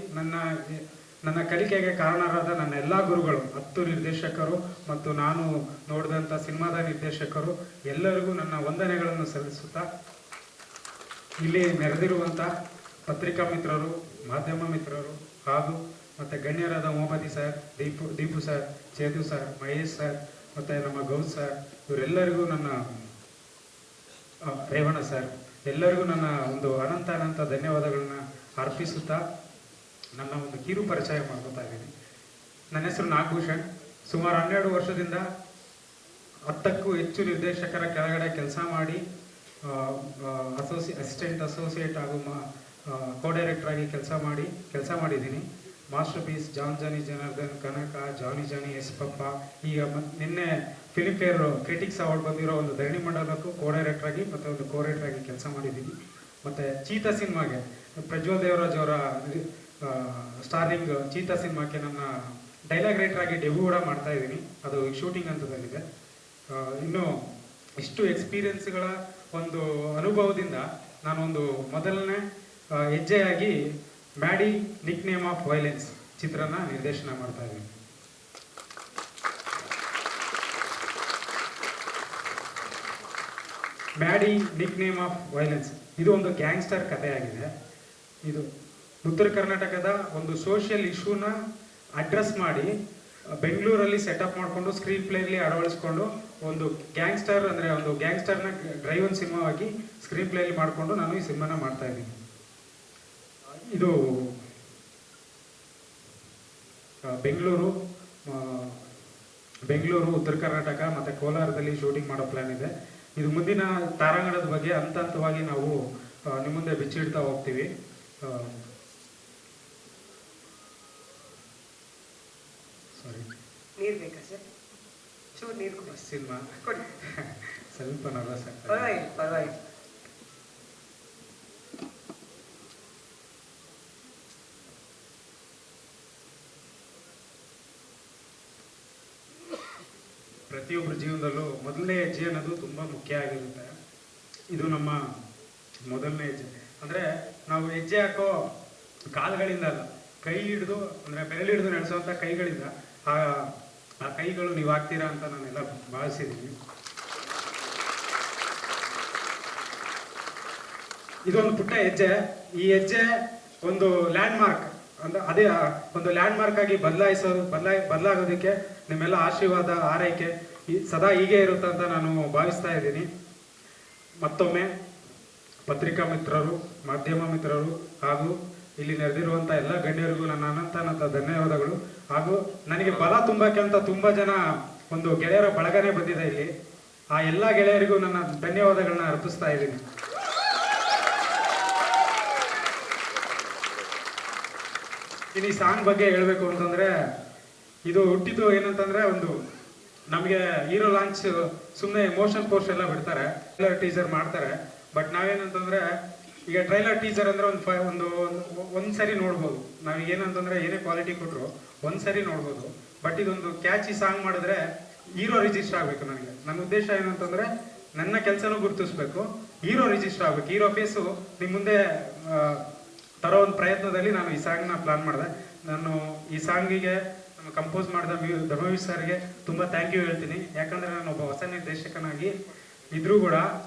ನನ್ನ ಕಲಿಕೆಗೆ ಕಾರಣರಾದ ನನ್ನ ಎಲ್ಲ ಗುರುಗಳು, 10 ನಿರ್ದೇಶಕರು ಮತ್ತು ನಾನು ನೋಡಿದಂಥ ಸಿನಿಮಾದ ನಿರ್ದೇಶಕರು ಎಲ್ಲರಿಗೂ ನನ್ನ ವಂದನೆಗಳನ್ನು ಸಲ್ಲಿಸುತ್ತಾ, ಇಲ್ಲಿ ನೆರೆದಿರುವಂಥ ಪತ್ರಿಕಾ ಮಿತ್ರರು, ಮಾಧ್ಯಮ ಮಿತ್ರರು ಹಾಗೂ ಮತ್ತು ಗಣ್ಯರಾದ Mohammadi sir, Deepu sir, Chethu sir, Mahesh sir ಮತ್ತು ನಮ್ಮ ಗೌಸ್ ಸರ್, ಇವರೆಲ್ಲರಿಗೂ ನನ್ನ ರೇವಣ್ಣ ಸರ್, ಎಲ್ಲರಿಗೂ ನನ್ನ ಒಂದು ಅನಂತ ಧನ್ಯವಾದಗಳನ್ನ ಅರ್ಪಿಸುತ್ತಾ ನನ್ನ ಒಂದು ಕಿರು ಪರಿಚಯ ಮಾಡ್ಕೊತಾ ಇದ್ದೀನಿ. ನನ್ನ ಹೆಸರು ನಾಗಭೂಷಣ್. ಸುಮಾರು 12 ವರ್ಷದಿಂದ 10ಕ್ಕೂ ಹೆಚ್ಚು ನಿರ್ದೇಶಕರ ಕೆಳಗಡೆ ಕೆಲಸ ಮಾಡಿ ಅಸಿಸ್ಟೆಂಟ್ ಅಸೋಸಿಯೇಟ್ ಹಾಗೂ ಕೋ ಡೈರೆಕ್ಟರ್ ಆಗಿ ಕೆಲಸ ಮಾಡಿದ್ದೀನಿ. ಮಾಸ್ಟರ್ ಪೀಸ್, ಜಾನ್ ಜಾನಿ ಜನಾರ್ದನ್, ಕನಕ, ಜಾನಿ ಎಸ್ ಪಪ್ಪ, ಈಗ ನಿನ್ನೆ ಫಿಲ್ಮ್ ಫೇರ್ ಕ್ರಿಟಿಕ್ಸ್ ಅವಾರ್ಡ್ ಬಂದಿರೋ ಒಂದು ಧರಣಿ ಮಂಡಲಕ್ಕೂ ಕೋ ಡೈರೆಕ್ಟರ್ ಆಗಿ ಮತ್ತು ಒಂದು ಕೋ ರೈಟರ್ ಆಗಿ ಕೆಲಸ ಮಾಡಿದ್ದೀನಿ. ಮತ್ತು ಚೀತಾ ಸಿನಿಮಾಗೆ ಪ್ರಜ್ವಲ್ ದೇವರಾಜ್ ಅವರ ಸ್ಟಾರಿಂಗ್ ಚೀತಾ ಸಿನಿಮಾಕ್ಕೆ ನನ್ನ ಡೈಲಾಗ್ ರೈಟರ್ ಆಗಿ ಡೆಬ್ಯೂ ಕೂಡ ಮಾಡ್ತಾ ಇದ್ದೀನಿ. ಅದು ಶೂಟಿಂಗ್ ಹಂತದಲ್ಲಿದೆ. ಇನ್ನು ಇಷ್ಟು ಎಕ್ಸ್ಪೀರಿಯನ್ಸ್ಗಳ ಒಂದು ಅನುಭವದಿಂದ ನಾನೊಂದು ಮೊದಲನೇ ಹೆಜ್ಜೆಯಾಗಿ Maddy nickname of violence ಚಿತ್ರನ ನಿರ್ದೇಶನ ಮಾಡ್ತಾ ಇದ್ದೀನಿ. Maddy nickname of violence ಇದು ಒಂದು ಗ್ಯಾಂಗ್ಸ್ಟರ್ ಕಥೆಯಾಗಿದೆ. ಇದು ಉತ್ತರ ಕರ್ನಾಟಕದ ಒಂದು ಸೋಷಿಯಲ್ ಇಶ್ಯೂನ ಅಡ್ರೆಸ್ ಮಾಡಿ ಬೆಂಗಳೂರಲ್ಲಿ ಸೆಟಪ್ ಮಾಡಿಕೊಂಡು ಸ್ಕ್ರೀನ್ ಪ್ಲೇಲಿ ಅಳವಡಿಸ್ಕೊಂಡು ಒಂದು ಗ್ಯಾಂಗ್ಸ್ಟರ್ ಅಂದರೆ ಒಂದು ಗ್ಯಾಂಗ್ಸ್ಟರ್ನ ಡ್ರೈವನ್ ಸಿನಿಮಾವಾಗಿ ಸ್ಕ್ರೀನ್ ಪ್ಲೇಲಿ ಮಾಡಿಕೊಂಡು ನಾನು ಈ ಸಿನಿಮಾನ ಮಾಡ್ತಾ ಇದ್ದೀನಿ. ಇದು ಬೆಂಗಳೂರು, ಉತ್ತರ ಕರ್ನಾಟಕ ಮತ್ತು ಕೋಲಾರದಲ್ಲಿ ಶೂಟಿಂಗ್ ಮಾಡೋ ಪ್ಲ್ಯಾನ್ ಇದೆ. ಇದು ಮುಂದಿನ ತಾರಾಗಣದ ಬಗ್ಗೆ ಹಂತ ಹಂತವಾಗಿ ನಾವು ನಿಮ್ಮ ಮುಂದೆ ಬಿಚ್ಚಿಡ್ತಾ ಹೋಗ್ತೀವಿ. ಸಾರಿ, ನೀರು ಬೇಕಾ ಸರ್? ಚೂರು ನೀರು ಕೊಡಿ. ಸಿನಿಮಾ ಕೊಡಿ. ಸ್ವಲ್ಪ ನರ್ವಸ್ ಆಗ್ತದೆ. ಪರವಾಗಿಲ್ಲ. ಪ್ರತಿಯೊಬ್ಬರ ಜೀವನದಲ್ಲೂ ಮೊದಲನೇ ಹೆಜ್ಜೆ ಅನ್ನೋದು ತುಂಬ ಮುಖ್ಯ ಆಗಿರುತ್ತೆ. ಇದು ನಮ್ಮ ಮೊದಲನೇ ಹೆಜ್ಜೆ. ಅಂದರೆ ನಾವು ಹೆಜ್ಜೆ ಹಾಕೋ ಕಾಲುಗಳಿಂದ ಅಲ್ಲ, ಕೈ ಹಿಡಿದು ಅಂದರೆ ಬೆರಳು ಹಿಡಿದು ನಡೆಸೋವಂಥ ಕೈಗಳಿಂದ ಆ ಕೈಗಳು ನೀವು ಆಗ್ತೀರಾ ಅಂತ ನಾನೆಲ್ಲ ಭಾವಿಸಿದ್ದೀನಿ. ಇದೊಂದು ಪುಟ್ಟ ಹೆಜ್ಜೆ. ಈ ಹೆಜ್ಜೆ ಒಂದು ಲ್ಯಾಂಡ್ ಮಾರ್ಕ್, ಅದೇ ಒಂದು ಲ್ಯಾಂಡ್ ಮಾರ್ಕ್ ಆಗಿ ಬದಲಾಗೋದಕ್ಕೆ ನಿಮ್ಮೆಲ್ಲ ಆಶೀರ್ವಾದ, ಆರೈಕೆ ಸದಾ ಹೀಗೆ ಇರುತ್ತೆ ಅಂತ ನಾನು ಭಾವಿಸ್ತಾ ಇದ್ದೀನಿ. ಮತ್ತೊಮ್ಮೆ ಪತ್ರಿಕಾ ಮಿತ್ರರು, ಮಾಧ್ಯಮ ಮಿತ್ರರು ಹಾಗೂ ಇಲ್ಲಿ ನೆರೆದಿರುವಂಥ ಎಲ್ಲ ಗಣ್ಯರಿಗೂ ನನ್ನ ಅನಂತ ಧನ್ಯವಾದಗಳು. ಹಾಗೂ ನನಗೆ ಬಲ ತುಂಬಕ್ಕೆ ಅಂತ ತುಂಬ ಜನ ಒಂದು ಗೆಳೆಯರ ಬಳಗನೆ ಬಂದಿದೆ ಇಲ್ಲಿ. ಆ ಎಲ್ಲ ಗೆಳೆಯರಿಗೂ ನನ್ನ ಧನ್ಯವಾದಗಳನ್ನ ಅರ್ಪಿಸ್ತಾ ಇದ್ದೀನಿ. ಇನ್ನು ಈ ಸಾಂಗ್ ಬಗ್ಗೆ ಹೇಳಬೇಕು ಅಂತಂದರೆ, ಇದು ಹುಟ್ಟಿದ್ದು ಏನಂತಂದರೆ, ಒಂದು ನಮಗೆ ಹೀರೋ ಲಾಂಚ್ ಸುಮ್ಮನೆ ಮೋಷನ್ ಪೋಸ್ಟ್ ಎಲ್ಲ ಬಿಡ್ತಾರೆ, ಟ್ರೈಲರ್ ಟೀಸರ್ ಮಾಡ್ತಾರೆ. ಬಟ್ ನಾವೇನಂತಂದರೆ, ಈಗ ಟ್ರೈಲರ್ ಟೀಸರ್ ಅಂದರೆ ಒಂದು ಸರಿ ನೋಡ್ಬೋದು. ನಾವು ಏನಂತಂದರೆ ಏನೇ ಕ್ವಾಲಿಟಿ ಕೊಟ್ಟರು ಒಂದು ಸರಿ ನೋಡ್ಬೋದು. ಬಟ್ ಇದೊಂದು ಕ್ಯಾಚಿ ಸಾಂಗ್ ಮಾಡಿದ್ರೆ ಹೀರೋ ರಿಜಿಸ್ಟರ್ ಆಗಬೇಕು. ನನ್ನ ಉದ್ದೇಶ ಏನಂತಂದರೆ, ನನ್ನ ಕೆಲಸನೂ ಗುರುತಿಸ್ಬೇಕು, ಹೀರೋ ರಿಜಿಸ್ಟರ್ ಆಗಬೇಕು, ಹೀರೋ ಫೇಸು ನಿಮ್ಮ ಮುಂದೆ ತರೋ ಒಂದು ಪ್ರಯತ್ನದಲ್ಲಿ ನಾನು ಈ ಸಾಂಗ್ನ ಪ್ಲಾನ್ ಮಾಡಿದೆ. ನಾನು ಈ ಸಾಂಗಿಗೆ ಕಂಪೋಸ್ ಮಾಡಿದ ಧರ್ಮವೀರ್ ಸರ್ಗೆ ತುಂಬ ಥ್ಯಾಂಕ್ ಯು ಹೇಳ್ತೀನಿ. ಯಾಕಂದರೆ ನಾನು ಒಬ್ಬ ಹೊಸ ನಿರ್ದೇಶಕನಾಗಿ ಇದ್ರೂ ಕೂಡ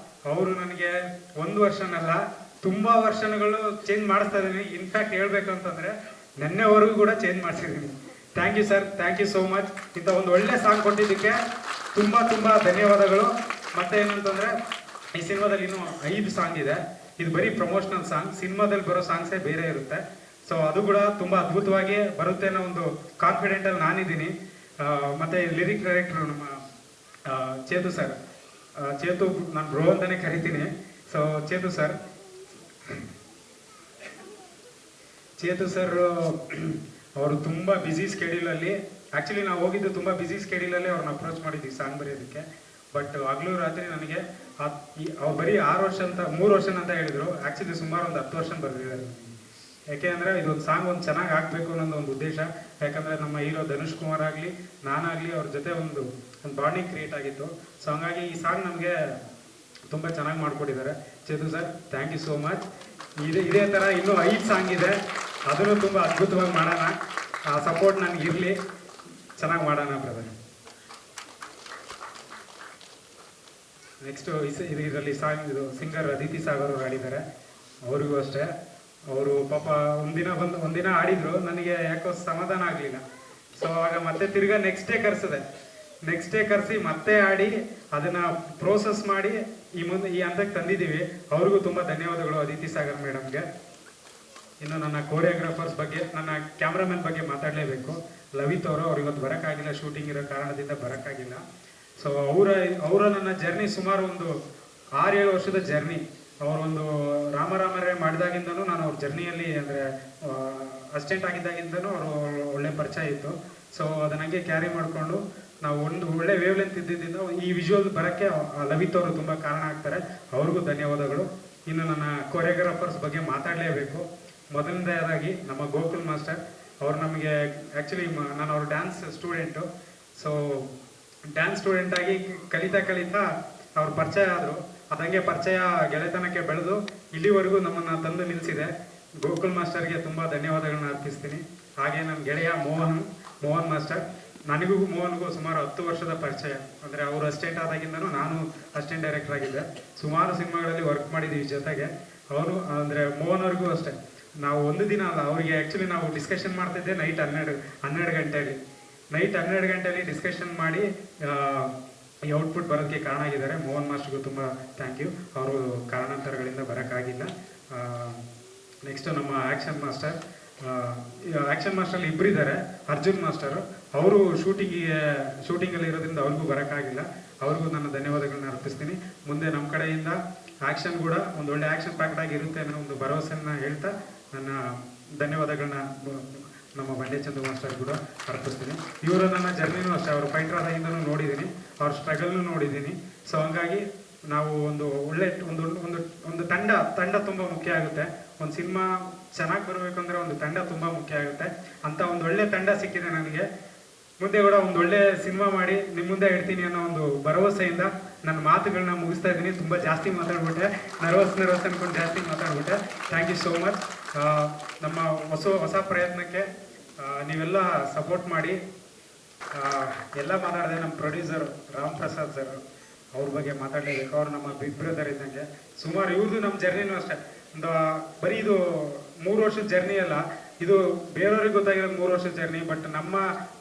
ಅವರು ನನಗೆ ಒಂದು ವರ್ಷನಲ್ಲ ತುಂಬ ವರ್ಷಗಳು ಚೇಂಜ್ ಮಾಡಿಸ್ತಾ ಇದ್ದೀನಿ. ಇನ್ಫ್ಯಾಕ್ಟ್ ಹೇಳ್ಬೇಕು ಅಂತಂದರೆ ನೆನ್ನೆವರೆಗೂ ಕೂಡ ಚೇಂಜ್ ಮಾಡಿಸಿದ್ದೀನಿ. Thank you sir, thank you so much. ಇಂಥ ಒಂದು ಒಳ್ಳೆ ಸಾಂಗ್ ಕೊಟ್ಟಿದ್ದಕ್ಕೆ ತುಂಬ ಧನ್ಯವಾದಗಳು. ಮತ್ತೆ ಏನಂತಂದರೆ, ಈ ಸಿನಿಮಾದಲ್ಲಿ ಇನ್ನೂ 5 ಸಾಂಗ್ ಇದೆ. ಇದು ಬರೀ ಪ್ರಮೋಷನಲ್ ಸಾಂಗ್. ಸಿನಿಮಾದಲ್ಲಿ ಬರೋ ಸಾಂಗ್ಸೇ ಬೇರೆ ಇರುತ್ತೆ. ಸೊ ಅದು ಕೂಡ ತುಂಬ ಅದ್ಭುತವಾಗಿ ಬರುತ್ತೆ ಅನ್ನೋ ಒಂದು ಕಾನ್ಫಿಡೆಂಟಲ್ಲಿ ನಾನಿದ್ದೀನಿ. ಮತ್ತು ಲಿರಿಕ್ ಡೈರೆಕ್ಟ್ರು ನಮ್ಮ ಚೇತು ಸರ್, ಚೇತು ನಾನು ಬ್ರೋ ಅಂತಲೇ ಕರಿತೀನಿ. ಸೊ ಚೇತು ಸರ್ ಅವರು ತುಂಬ ಬ್ಯುಸಿ ಸ್ಕೆಡ್ಯೂಲಲ್ಲಿ, ಆ್ಯಕ್ಚುಲಿ ನಾವು ಹೋಗಿದ್ದು ತುಂಬ ಬ್ಯುಸಿ ಸ್ಕೆಡ್ಯೂಲಲ್ಲಿ ಅವ್ರನ್ನ ಅಪ್ರೋಚ್ ಮಾಡಿದ್ವಿ ಸಾಂಗ್ ಬರೆಯೋದಕ್ಕೆ. ಬಟ್ ಹಗಲು ರಾತ್ರಿ ನನಗೆ ಅವ್ರು ಬರೀ 6 ವರ್ಷ ಅಂತ 3 ವರ್ಷ ಅಂತ ಹೇಳಿದರು. ಆ್ಯಕ್ಚುಲಿ ಸುಮಾರು ಒಂದು 10 ವರ್ಷ ಬರೆದಿದ್ದಾರೆ. ಯಾಕೆ ಅಂದರೆ ಇದೊಂದು ಸಾಂಗ್ ಒಂದು ಚೆನ್ನಾಗಿ ಆಗಬೇಕು ಅನ್ನೋದು ಒಂದು ಉದ್ದೇಶ. ಯಾಕಂದರೆ ನಮ್ಮ ಹೀರೋ ಧನುಷ್ ಕುಮಾರ್ ಆಗಲಿ, ನಾನಾಗಲಿ ಅವ್ರ ಜೊತೆ ಒಂದು ಬಾಂಡಿಂಗ್ ಕ್ರಿಯೇಟ್ ಆಗಿತ್ತು. ಸೊ ಹಂಗಾಗಿ ಈ ಸಾಂಗ್ ನಮಗೆ ತುಂಬ ಚೆನ್ನಾಗಿ ಮಾಡಿಕೊಟ್ಟಿದ್ದಾರೆ. Chethu sir, thank you so much. ಇದೇ ಥರ ಇನ್ನೂ 5 ಸಾಂಗ್ ಇದೆ, ಅದನ್ನು ತುಂಬ ಅದ್ಭುತವಾಗಿ ಮಾಡೋಣ. ಆ ಸಪೋರ್ಟ್ ನನಗಿರಲಿ, ಚೆನ್ನಾಗಿ ಮಾಡೋಣ ಬ್ರದರ್. ನೆಕ್ಸ್ಟು ಇದರಲ್ಲಿ ಸಾಂಗ್ ಇದು ಸಿಂಗರ್ ಅದಿತಿ ಸಾಗರ್ ಅವರು ಆಡಿದ್ದಾರೆ. ಅವ್ರಿಗೂ ಅಷ್ಟೇ, ಅವರು ಪಾಪ ಒಂದಿನ ಆಡಿದ್ರು, ನನಗೆ ಯಾಕೋ ಸಮಾಧಾನ ಆಗಲಿಲ್ಲ. ಸೊ ಆಗ ಮತ್ತೆ ತಿರ್ಗಾ ನೆಕ್ಸ್ಟ್ ಡೇ ಕರೆಸಿ ಮತ್ತೆ ಆಡಿ ಅದನ್ನು ಪ್ರೋಸೆಸ್ ಮಾಡಿ ಈ ಹಂತಕ್ಕೆ ತಂದಿದ್ದೀವಿ. ಅವ್ರಿಗೂ ತುಂಬ ಧನ್ಯವಾದಗಳು ಅದಿತಿ ಸಾಗರ್ ಮೇಡಮ್ಗೆ. ಇನ್ನು ನನ್ನ ಕೋರಿಯೋಗ್ರಾಫರ್ಸ್ ಬಗ್ಗೆ, ನನ್ನ ಕ್ಯಾಮ್ರಾಮನ್ ಬಗ್ಗೆ ಮಾತಾಡಲೇಬೇಕು. ಲವಿತ್ ಅವರು ಇವತ್ತು ಬರೋಕ್ಕಾಗಿಲ್ಲ, ಶೂಟಿಂಗ್ ಇರೋ ಕಾರಣದಿಂದ ಬರೋಕ್ಕಾಗಿಲ್ಲ. ಸೊ ಅವರ ನನ್ನ ಜರ್ನಿ ಸುಮಾರು ಒಂದು 6-7 ವರ್ಷದ ಜರ್ನಿ. ಅವರೊಂದು ರಾಮರೇ ಮಾಡಿದಾಗಿಂದನೂ ನಾನು ಅವ್ರ ಜರ್ನಿಯಲ್ಲಿ ಅಂದರೆ ಅಸಿಸ್ಟೆಂಟ್ ಆಗಿದ್ದಾಗಿಂದನೂ ಅವರು ಒಳ್ಳೆ ಪರಿಚಯ ಇತ್ತು. ಸೊ ಅದನ್ನಂಗೆ ಕ್ಯಾರಿ ಮಾಡಿಕೊಂಡು ನಾವು ಒಂದು ಒಳ್ಳೆ ವೇವ್ ಲೆಂತ್ ಇದ್ದಿದ್ದರಿಂದ ಈ ವಿಜುವಲ್ ಬರೋಕ್ಕೆ ಲವಿತ್ ಅವರು ತುಂಬ ಕಾರಣ ಆಗ್ತಾರೆ. ಅವ್ರಿಗೂ ಧನ್ಯವಾದಗಳು. ಇನ್ನು ನನ್ನ ಕೊರಿಯೋಗ್ರಾಫರ್ಸ್ ಬಗ್ಗೆ ಮಾತಾಡಲೇಬೇಕು. ಮೊದಲನೇದಾಗಿ ನಮ್ಮ ಗೋಕುಲ್ ಮಾಸ್ಟರ್ ಅವ್ರು ನಮಗೆ ಆ್ಯಕ್ಚುಲಿ ನಾನು ಅವ್ರ ಡ್ಯಾನ್ಸ್ ಸ್ಟೂಡೆಂಟು. ಸೊ ಡ್ಯಾನ್ಸ್ ಸ್ಟೂಡೆಂಟಾಗಿ ಕಲಿತಾ ಅವ್ರು ಪರಿಚಯ ಆದರು. ಅದಂಗೆ ಪರಿಚಯ ಗೆಳೆತನಕ್ಕೆ ಬೆಳೆದು ಇಲ್ಲಿವರೆಗೂ ನಮ್ಮನ್ನು ತಂದು ನಿಲ್ಲಿಸಿದೆ. ಗೋಕುಲ್ ಮಾಸ್ಟರ್ಗೆ ತುಂಬ ಧನ್ಯವಾದಗಳನ್ನ ಅರ್ಪಿಸ್ತೀನಿ. ಹಾಗೆ ನನ್ನ ಗೆಳೆಯ ಮೋಹನ್ ಮಾಸ್ಟರ್, ನನಗೂ ಮೋಹನ್ಗೂ ಸುಮಾರು 10 ವರ್ಷದ ಪರಿಚಯ. ಅಂದರೆ ಅವರು ಅಸಿಸ್ಟೆಂಟ್ ಆದಾಗಿಂದನೂ ನಾನು ಅಸಿಸ್ಟೆಂಟ್ ಡೈರೆಕ್ಟರ್ ಆಗಿದ್ದೆ. ಸುಮಾರು ಸಿನಿಮಾಗಳಲ್ಲಿ ವರ್ಕ್ ಮಾಡಿದ್ದೀವಿ ಜೊತೆಗೆ. ಅವರು ಅಂದರೆ ಮೋಹನ್ ಅವ್ರಿಗೂ ಅಷ್ಟೇ, ನಾವು ಒಂದು ದಿನ ಅಲ್ಲ, ಅವರಿಗೆ ಆ್ಯಕ್ಚುಲಿ ನಾವು ಡಿಸ್ಕಷನ್ ಮಾಡ್ತಿದ್ದೆ ನೈಟ್ 12 ಗಂಟೆಯಲ್ಲಿ. ನೈಟ್ 12 ಗಂಟೆಯಲ್ಲಿ ಡಿಸ್ಕಷನ್ ಮಾಡಿ ಈ ಔಟ್ಪುಟ್ ಬರೋದಕ್ಕೆ ಕಾರಣ ಆಗಿದ್ದಾರೆ. ಮೋಹನ್ ಮಾಸ್ಟರ್ಗೂ ತುಂಬ ಥ್ಯಾಂಕ್ ಯು. ಅವರು ಕಾರಣಾಂತರಗಳಿಂದ ಬರೋಕ್ಕಾಗಿಲ್ಲ. ನೆಕ್ಸ್ಟ್ ನಮ್ಮ ಆ್ಯಕ್ಷನ್ ಮಾಸ್ಟರಲ್ಲಿ ಇಬ್ಬರಿದ್ದಾರೆ. ಅರ್ಜುನ್ ಮಾಸ್ಟರು ಅವರು ಶೂಟಿಂಗಲ್ಲಿ ಇರೋದ್ರಿಂದ ಅವ್ರಿಗೂ ಬರೋಕ್ಕಾಗಿಲ್ಲ. ಅವ್ರಿಗೂ ನನ್ನ ಧನ್ಯವಾದಗಳನ್ನ ಅರ್ಪಿಸ್ತೀನಿ. ಮುಂದೆ ನಮ್ಮ ಕಡೆಯಿಂದ ಆ್ಯಕ್ಷನ್ ಕೂಡ ಒಂದು ಒಳ್ಳೆ ಆ್ಯಕ್ಷನ್ ಪ್ಯಾಕ್ಡ್ ಆಗಿ ಇರುತ್ತೆ ಅನ್ನೋ ಒಂದು ಭರವಸೆಯನ್ನು ಹೇಳ್ತಾ ನನ್ನ ಧನ್ಯವಾದಗಳನ್ನ ನಮ್ಮ ಬಂಡೆ ಚಂದು ಮಾಸ್ಟರ್ ಕೂಡ ಅರ್ಪಿಸ್ತೀನಿ. ಇವರು ನನ್ನ ಜರ್ನಿನೂ ಅಷ್ಟೇ, ಅವರು ಫೈಟರ್ ಆದಾಗಿಂದನೂ ನೋಡಿದ್ದೀನಿ, ಅವ್ರ ಸ್ಟ್ರಗಲ್ನೂ ನೋಡಿದ್ದೀನಿ. ಸೊ ಹಂಗಾಗಿ ನಾವು ಒಂದು ಒಳ್ಳೆ ಒಂದು ತಂಡ ತುಂಬ ಮುಖ್ಯ ಆಗುತ್ತೆ. ಒಂದು ಸಿನಿಮಾ ಚೆನ್ನಾಗಿ ಬರಬೇಕಂದ್ರೆ ಒಂದು ತಂಡ ತುಂಬ ಮುಖ್ಯ ಆಗುತ್ತೆ. ಅಂತ ಒಂದು ಒಳ್ಳೆ ತಂಡ ಸಿಕ್ಕಿದೆ ನನಗೆ. ಮುಂದೆ ಕೂಡ ಒಂದು ಒಳ್ಳೆ ಸಿನಿಮಾ ಮಾಡಿ ನಿಮ್ಮ ಮುಂದೆ ಇಡ್ತೀನಿ ಅನ್ನೋ ಒಂದು ಭರವಸೆಯಿಂದ ನನ್ನ ಮಾತುಗಳನ್ನ ಮುಗಿಸ್ತಾ ಇದ್ದೀನಿ. ತುಂಬ ಜಾಸ್ತಿ ಮಾತಾಡ್ಬಿಟ್ಟೆ, ನರ್ವಸ್ ಅನ್ಕೊಂಡು ಜಾಸ್ತಿ ಮಾತಾಡ್ಬಿಟ್ಟೆ. Thank you so much. ನಮ್ಮ ಹೊಸ ಪ್ರಯತ್ನಕ್ಕೆ ನೀವೆಲ್ಲ ಸಪೋರ್ಟ್ ಮಾಡಿ. ಎಲ್ಲ ಮಾತಾಡಿದೆ. ನಮ್ಮ ಪ್ರೊಡ್ಯೂಸರ್ ರಾಮ್ ಪ್ರಸಾದ್ ಸರ್, ಅವ್ರ ಬಗ್ಗೆ ಮಾತಾಡಲೇಬೇಕು. ಅವ್ರು ನಮ್ಮ ಬಿಗ್ ಬ್ರದರ್ ಇದ್ದಂಗೆ. ಸುಮಾರು ಇವ್ರದ್ದು ನಮ್ಮ ಜರ್ನಿನೂ ಅಷ್ಟೇ. ಒಂದು ಬರೀ ಇದು 3 ವರ್ಷದ ಜರ್ನಿ ಅಲ್ಲ, ಇದು ಬೇರೆಯವ್ರಿಗೆ ಗೊತ್ತಾಗಿರೋ 3 ವರ್ಷದ ಜರ್ನಿ. ಬಟ್ ನಮ್ಮ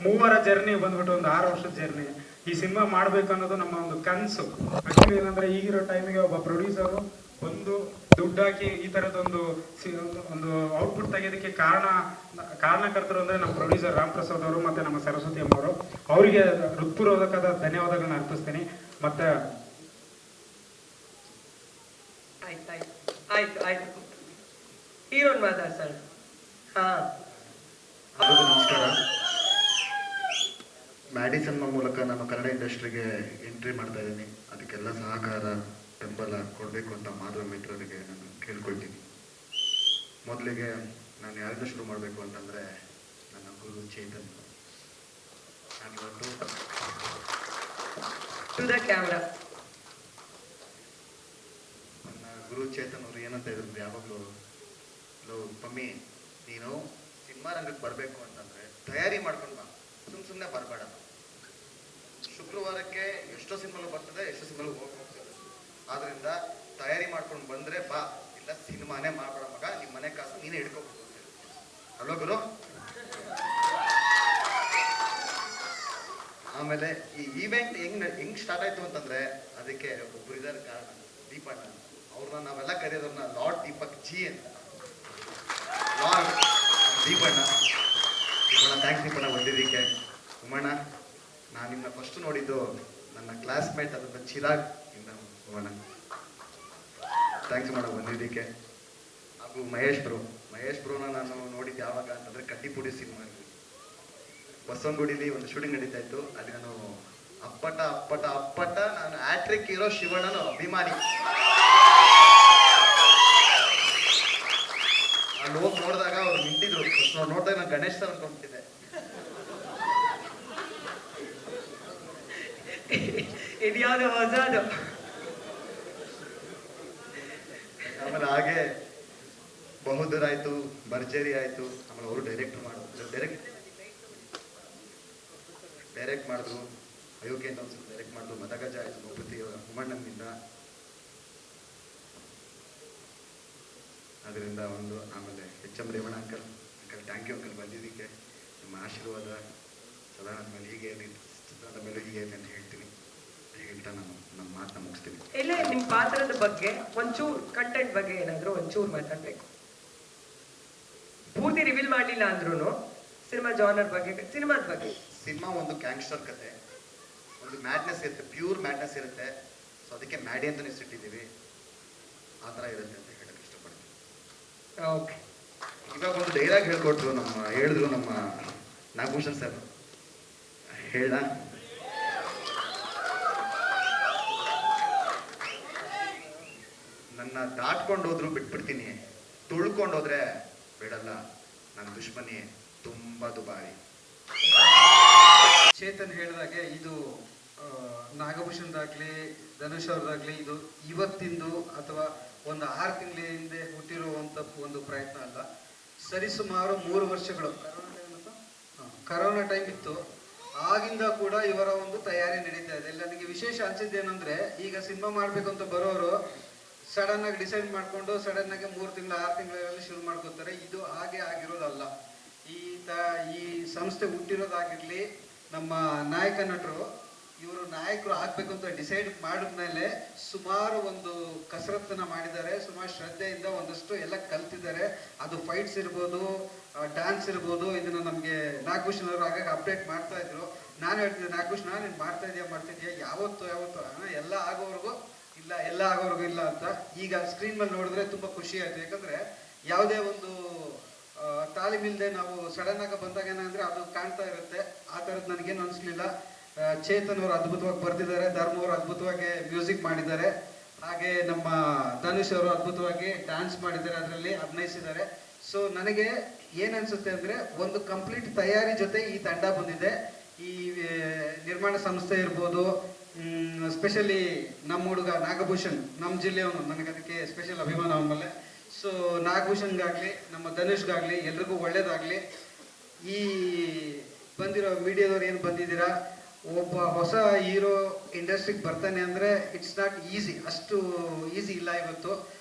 ಮೂವರ ಜರ್ನಿ ಬಂದ್ಬಿಟ್ಟು ಒಂದು 6 ವರ್ಷದ ಜರ್ನಿ. ಈ ಸಿನಿಮಾ ಮಾಡಬೇಕು ಅನ್ನೋದು ನಮ್ಮ ಒಂದು ಕನಸು. ಆಕ್ಚುಲಿ ಏನಂದ್ರೆ ಈಗಿರೋ ಟೈಮಿಗೆ ಒಬ್ಬ ಪ್ರೊಡ್ಯೂಸರು ಒಂದು ದುಡ್ಡು ಹಾಕಿ ಈ ಥರದೊಂದು ಒಂದು ಔಟ್ಪುಟ್ ತೆಗೆಯೋದಕ್ಕೆ ಕಾರಣಕರ್ತರು ಅಂದರೆ ನಮ್ಮ ಪ್ರೊಡ್ಯೂಸರ್ ರಾಮ್ ಪ್ರಸಾದ್ ಅವರು ಮತ್ತು ನಮ್ಮ ಸರಸ್ವತಿ ಅಮ್ಮವರು. ಅವರಿಗೆ ಹೃತ್ಪೂರ್ವಕವಾದ ಧನ್ಯವಾದಗಳನ್ನ ಅರ್ಪಿಸ್ತೀನಿ. ಮತ್ತೆ ಆಯ್ತು ಹೀರೋನ್ ಮಾತಾಡ್ ಸರ್. ನಮಸ್ಕಾರ. ಮ್ಯಾಡಿ ಸಿನಿಮಾ ಮೂಲಕ ನಾನು ಕನ್ನಡ ಇಂಡಸ್ಟ್ರಿಗೆ ಎಂಟ್ರಿ ಮಾಡ್ತಾ ಇದ್ದೀನಿ. ಅದಕ್ಕೆಲ್ಲ ಸಹಕಾರ ಬೆಂಬಲ ಕೊಡಬೇಕು ಅಂತ ಮಾಧವ ಮಿತ್ರರಿಗೆ ನಾನು ಕೇಳ್ಕೊಳ್ತೀನಿ. ಮೊದಲಿಗೆ ನಾನು ಯಾರಿಂದ ಶುರು ಮಾಡಬೇಕು ಅಂತಂದರೆ ನನ್ನ ಗುರು ಚೇತನ್. ನಾನಿವತ್ತು ನನ್ನ ಗುರು ಚೇತನ್ ಅವರು ಏನಂತ ಹೇಳಿದ್ರು ಯಾವಾಗಲೂ, ಪಮ್ಮಿ ನೀನು ಸಿನಿಮಾ ರಂಗಕ್ಕೆ ಬರಬೇಕು ಅಂತಂದರೆ ತಯಾರಿ ಮಾಡ್ಕೊಂಡು ಬಾ, ಸುಮ್ಮನೆ ಬರಬೇಡ. ಶುಕ್ರವಾರಕ್ಕೆ ಎಷ್ಟೋ ಸಿನಿಮಾಲು ಬರ್ತದೆ, ಎಷ್ಟೋ ಸಿನಿಮಾಲು ಹೋಗ್ತದೆ. ಆದ್ದರಿಂದ ತಯಾರಿ ಮಾಡ್ಕೊಂಡು ಬಂದರೆ ಬಾ, ಇಲ್ಲ ಸಿನಿಮಾನೇ ಮಾಡಬೇಡ ಮಗ, ನಿಮ್ಮ ಮನೆ ಕಾಸು ನೀನೇ ಹಿಡ್ಕೋಬೇಕು ಅಂತ ಹೇಳಿ. ಅಲ್ವಾ ಗುರು? ಆಮೇಲೆ ಈ ಈವೆಂಟ್ ಹೆಂಗ್ ಸ್ಟಾರ್ಟ್ ಆಯ್ತು ಅಂತಂದ್ರೆ ಅದಕ್ಕೆ ಒಬ್ರು ಇದ್ದಾರೆ ಕಾರಣ, ದೀಪಣ್ಣ. ಅವ್ರನ್ನ ನಾವೆಲ್ಲ ಕರೆಯೋದನ್ನ ಲಾರ್ಡ್ ದೀಪಕ್ ಜಿ ಅಂತ. ಲಾರ್ಡ್ ದೀಪಣ್ಣ, ಥ್ಯಾಂಕ್ಸ್ ದೀಪಣ್ಣ ಬಂದಿದ್ದಕ್ಕೆ. ಉಮಣ್ಣ, ನಾನು ನಿಮ್ಮನ್ನ ಫಸ್ಟ್ ನೋಡಿದ್ದು ನನ್ನ ಕ್ಲಾಸ್ಮೇಟ್ ಆದಂಥ ಚಿರಾಗ್ ಇಂದ. ಉಮಣ್ಣ ಥ್ಯಾಂಕ್ಸ್ ಮಾಡೋ ಬಂದಿದ್ದಕ್ಕೆ. ಹಾಗೂ ಮಹೇಶ್ ಬ್ರೋನ ನಾನು ನೋಡಿದ್ದು ಯಾವಾಗ ಅಂತಂದ್ರೆ ಕಡ್ಡಿಪುಡಿ ಸಿನಿಮಾ ಬಸವನಗುಡಿಲಿ ಒಂದು ಶೂಟಿಂಗ್ ನಡೀತಾ ಇತ್ತು. ಅಲ್ಲಿ ನಾನು ಅಪ್ಪಟ ನಾನು ಆಟ್ರಿಕ್ ಹೀರೋ ಶಿವಣ್ಣನ ಅಭಿಮಾನಿ. ಅಲ್ಲಿ ಹೋಗಿ ನೋಡಿದಾಗ ಅವ್ರು ನಿಂತಿದ್ರು. ನೋಡಿದಾಗ ನಾನು ಗಣೇಶ್ ಸರ್ ಅನ್ಕೊಂಡ್ಬಿಟ್ಟಿದ್ದೆ. ಇದ್ಯಾವುದು ಹೊಸದು. ಆಮೇಲೆ ಹಾಗೆ ಬಹುದೂರ್ ಆಯ್ತು, ಭರ್ಜರಿ ಆಯ್ತು. ಆಮೇಲೆ ಅವರು ಡೈರೆಕ್ಟ್ ಮಾಡಿದ್ರು. ಅಯೋಗ್ಯ ಅಂತ ಒಂದು ಡೈರೆಕ್ಟ್ ಮಾಡಿದ್ರು. ಮದಗಜ ಆಯ್ತು, ಭೂಪತಿ ಉಮಣ್ಣನಿಂದ. ಅದರಿಂದ ಒಂದು. ಆಮೇಲೆ H M Revanna uncle thank you uncle ಬಂದಿದ್ದಕ್ಕೆ. ನಿಮ್ಮ ಆಶೀರ್ವಾದ ಸದಾ ನನ್ನ ಮೇಲೆ ಹೀಗೆ ಇರಲಿ, ಚಿತ್ರದ ಮೇಲೆ ಹೀಗೆ ಇರಲಿ ಅಂತ ಹೇಳ್ತೀನಿ. ಹೇಳ್ತಾ ನಾನು ನಮ್ಮ ಮಾತನ್ನ ಮುಗಿಸ್ತೀನಿ. ಇಲ್ಲ, ನಿಮ್ಮ ಪಾತ್ರದ ಬಗ್ಗೆ ಒಂಚೂರು, ಕಂಟೆಂಟ್ ಬಗ್ಗೆ ಏನಾದರೂ ಒಂಚೂರು ಮಾತಾಡ್ಬೇಕು. ಪೂರ್ತಿ ರಿವೀಲ್ ಮಾಡಲಿಲ್ಲ ಅಂದ್ರೂ ಸಿನಿಮಾ ಜಾನರ್ ಬಗ್ಗೆ, ಸಿನಿಮಾದ ಬಗ್ಗೆ. ಸಿನಿಮಾ ಒಂದು ಗ್ಯಾಂಗ್ಸ್ಟರ್ ಕತೆ, ಒಂದು ಮ್ಯಾಡ್ನೆಸ್ ಇರುತ್ತೆ, ಪ್ಯೂರ್ ಮ್ಯಾಡ್ನೆಸ್ ಇರುತ್ತೆ. ಸೊ ಅದಕ್ಕೆ ಮ್ಯಾಡಿ ಅಂತ ಹೆಸರಿಟ್ಟಿದ್ದೀವಿ. ಆ ಥರ ಇರುತ್ತೆ ಅಂತ ಹೇಳಕ್ಕೆ ಇಷ್ಟಪಡ್ತೀನಿ. ಓಕೆ, ಇವಾಗ ಒಂದು ಡೈಲಾಗ್ ಹೇಳಿದ್ರು ನಮ್ಮ ನಾಗಭೂಷಣ್ ಸರ್. ಹೇಳ, ನನ್ನ ದಾಟ್ಕೊಂಡು ಹೋದ್ರು ಬಿಟ್ಬಿಡ್ತೀನಿ, ತುಳ್ಕೊಂಡು ಹೋದ್ರೆ ಬಿಡಲ್ಲ, ನನ್ನ ದುಶ್ಮನಿ ತುಂಬಾ ದುಬಾರಿ. ಚೇತನ್ ಹೇಳಿದಾಗೆ ಇದು ನಾಗಭೂಷಣದಾಗ್ಲಿ ಧನುಷ್ ಅವ್ರದಾಗ್ಲಿ ಇದು ಇವತ್ತಿಂದು ಅಥವಾ ಒಂದು 6 ತಿಂಗಳ ಹಿಂದೆ ಹುಟ್ಟಿರುವಂಥ ಒಂದು ಪ್ರಯತ್ನ ಅಲ್ಲ. ಸರಿಸುಮಾರು 3 ವರ್ಷಗಳು ಕರೋನಾ ಟೈಮ್ ಇತ್ತು. ಆಗಿಂದ ಕೂಡ ಇವರ ಒಂದು ತಯಾರಿ ನಡೀತಾ ಇದೆ. ಇಲ್ಲಿ ನನಗೆ ವಿಶೇಷ ಅನ್ಸಿದ್ದೇನೆಂದ್ರೆ, ಈಗ ಸಿನಿಮಾ ಮಾಡಬೇಕು ಅಂತ ಬರೋರು ಸಡನ್ ಆಗಿ ಡಿಸೈಡ್ ಮಾಡಿಕೊಂಡು ಸಡನ್ ಆಗಿ 3 ತಿಂಗಳು 6 ತಿಂಗಳಲ್ಲಿ ಶುರು ಮಾಡ್ಕೋತಾರೆ. ಇದು ಹಾಗೆ ಆಗಿರೋದಲ್ಲ. ಈ ಸಂಸ್ಥೆ ಹುಟ್ಟಿರೋದಾಗಿರ್ಲಿ, ನಮ್ಮ ನಾಯಕ ನಟರು ಇವರು ನಾಯಕರು ಆಗ್ಬೇಕು ಅಂತ ಡಿಸೈಡ್ ಮಾಡಿದ್ಮೇಲೆ ಸುಮಾರು ಒಂದು ಕಸರತ್ತನ್ನ ಮಾಡಿದ್ದಾರೆ, ಸುಮಾರು ಶ್ರದ್ಧೆಯಿಂದ ಒಂದಷ್ಟು ಎಲ್ಲ ಕಲ್ತಿದ್ದಾರೆ. ಅದು ಫೈಟ್ಸ್ ಇರ್ಬೋದು, ಡ್ಯಾನ್ಸ್ ಇರ್ಬೋದು. ಇದನ್ನ ನಮಗೆ ನಾಗಭೂಷಣ್ ಅವರು ಆಗಾಗ ಅಪ್ಡೇಟ್ ಮಾಡ್ತಾ ಇದ್ರು. ನಾನು ಹೇಳ್ತಿದ್ದೆ, ನಾಗಭೂಷಣ ನೀನು ಮಾಡ್ತಾ ಇದೆಯಾ ಯಾವತ್ತು ಎಲ್ಲ ಆಗೋವರೆಗೂ ಇಲ್ಲ ಅಂತ. ಈಗ ಸ್ಕ್ರೀನ್ ಮೇಲೆ ನೋಡಿದ್ರೆ ತುಂಬಾ ಖುಷಿ ಆಯ್ತು. ಯಾಕಂದ್ರೆ ಯಾವುದೇ ಒಂದು ತಾಲೀಮಿಲ್ದೆ ನಾವು ಸಡನ್ ಆಗಿ ಬಂದಾಗ ಏನಂದ್ರೆ ಅದು ಕಾಣ್ತಾ ಇರುತ್ತೆ. ಆ ಥರದ್ದು ನನಗೇನು ಅನಿಸ್ಲಿಲ್ಲ. ಚೇತನ್ ಅವರು ಅದ್ಭುತವಾಗಿ ಬರ್ತಿದ್ದಾರೆ, ಧರ್ಮ ಅವರು ಅದ್ಭುತವಾಗಿ ಮ್ಯೂಸಿಕ್ ಮಾಡಿದ್ದಾರೆ, ಹಾಗೆ ನಮ್ಮ ಧನುಷ್ ಅವರು ಅದ್ಭುತವಾಗಿ ಡ್ಯಾನ್ಸ್ ಮಾಡಿದ್ದಾರೆ, ಅದರಲ್ಲಿ ಅಭಿನಯಿಸಿದ್ದಾರೆ. ಸೊ ನನಗೆ ಏನ್ ಅನ್ಸುತ್ತೆ ಅಂದ್ರೆ ಒಂದು ಕಂಪ್ಲೀಟ್ ತಯಾರಿ ಜೊತೆ ಈ ತಂಡ ಬಂದಿದೆ. ಈ ನಿರ್ಮಾಣ ಸಂಸ್ಥೆ ಇರ್ಬೋದು, ಸ್ಪೆಷಲಿ ನಮ್ಮ ಹುಡುಗ ನಾಗಭೂಷಣ್, ನಮ್ಮ ಜಿಲ್ಲೆಯವನು, ನನಗೆ ಅದಕ್ಕೆ ಸ್ಪೆಷಲ್ ಅಭಿಮಾನ ಅವನ ಮೇಲೆ. ಸೊ ನಾಗಭೂಷಣ್ಗಾಗ್ಲಿ ನಮ್ಮ ಧನುಷ್ಗಾಗ್ಲಿ ಎಲ್ರಿಗೂ ಒಳ್ಳೇದಾಗ್ಲಿ. ಈ ಬಂದಿರೋ ಮೀಡಿಯಾದವ್ರು ಏನು ಬಂದಿದ್ದೀರಾ, ಒಬ್ಬ ಹೊಸ ಹೀರೋ ಇಂಡಸ್ಟ್ರಿಗೆ ಬರ್ತಾನೆ ಅಂದರೆ ಇಟ್ಸ್ ನಾಟ್ ಈಸಿ, ಅಷ್ಟು ಈಸಿ ಇಲ್ಲ ಇವತ್ತು.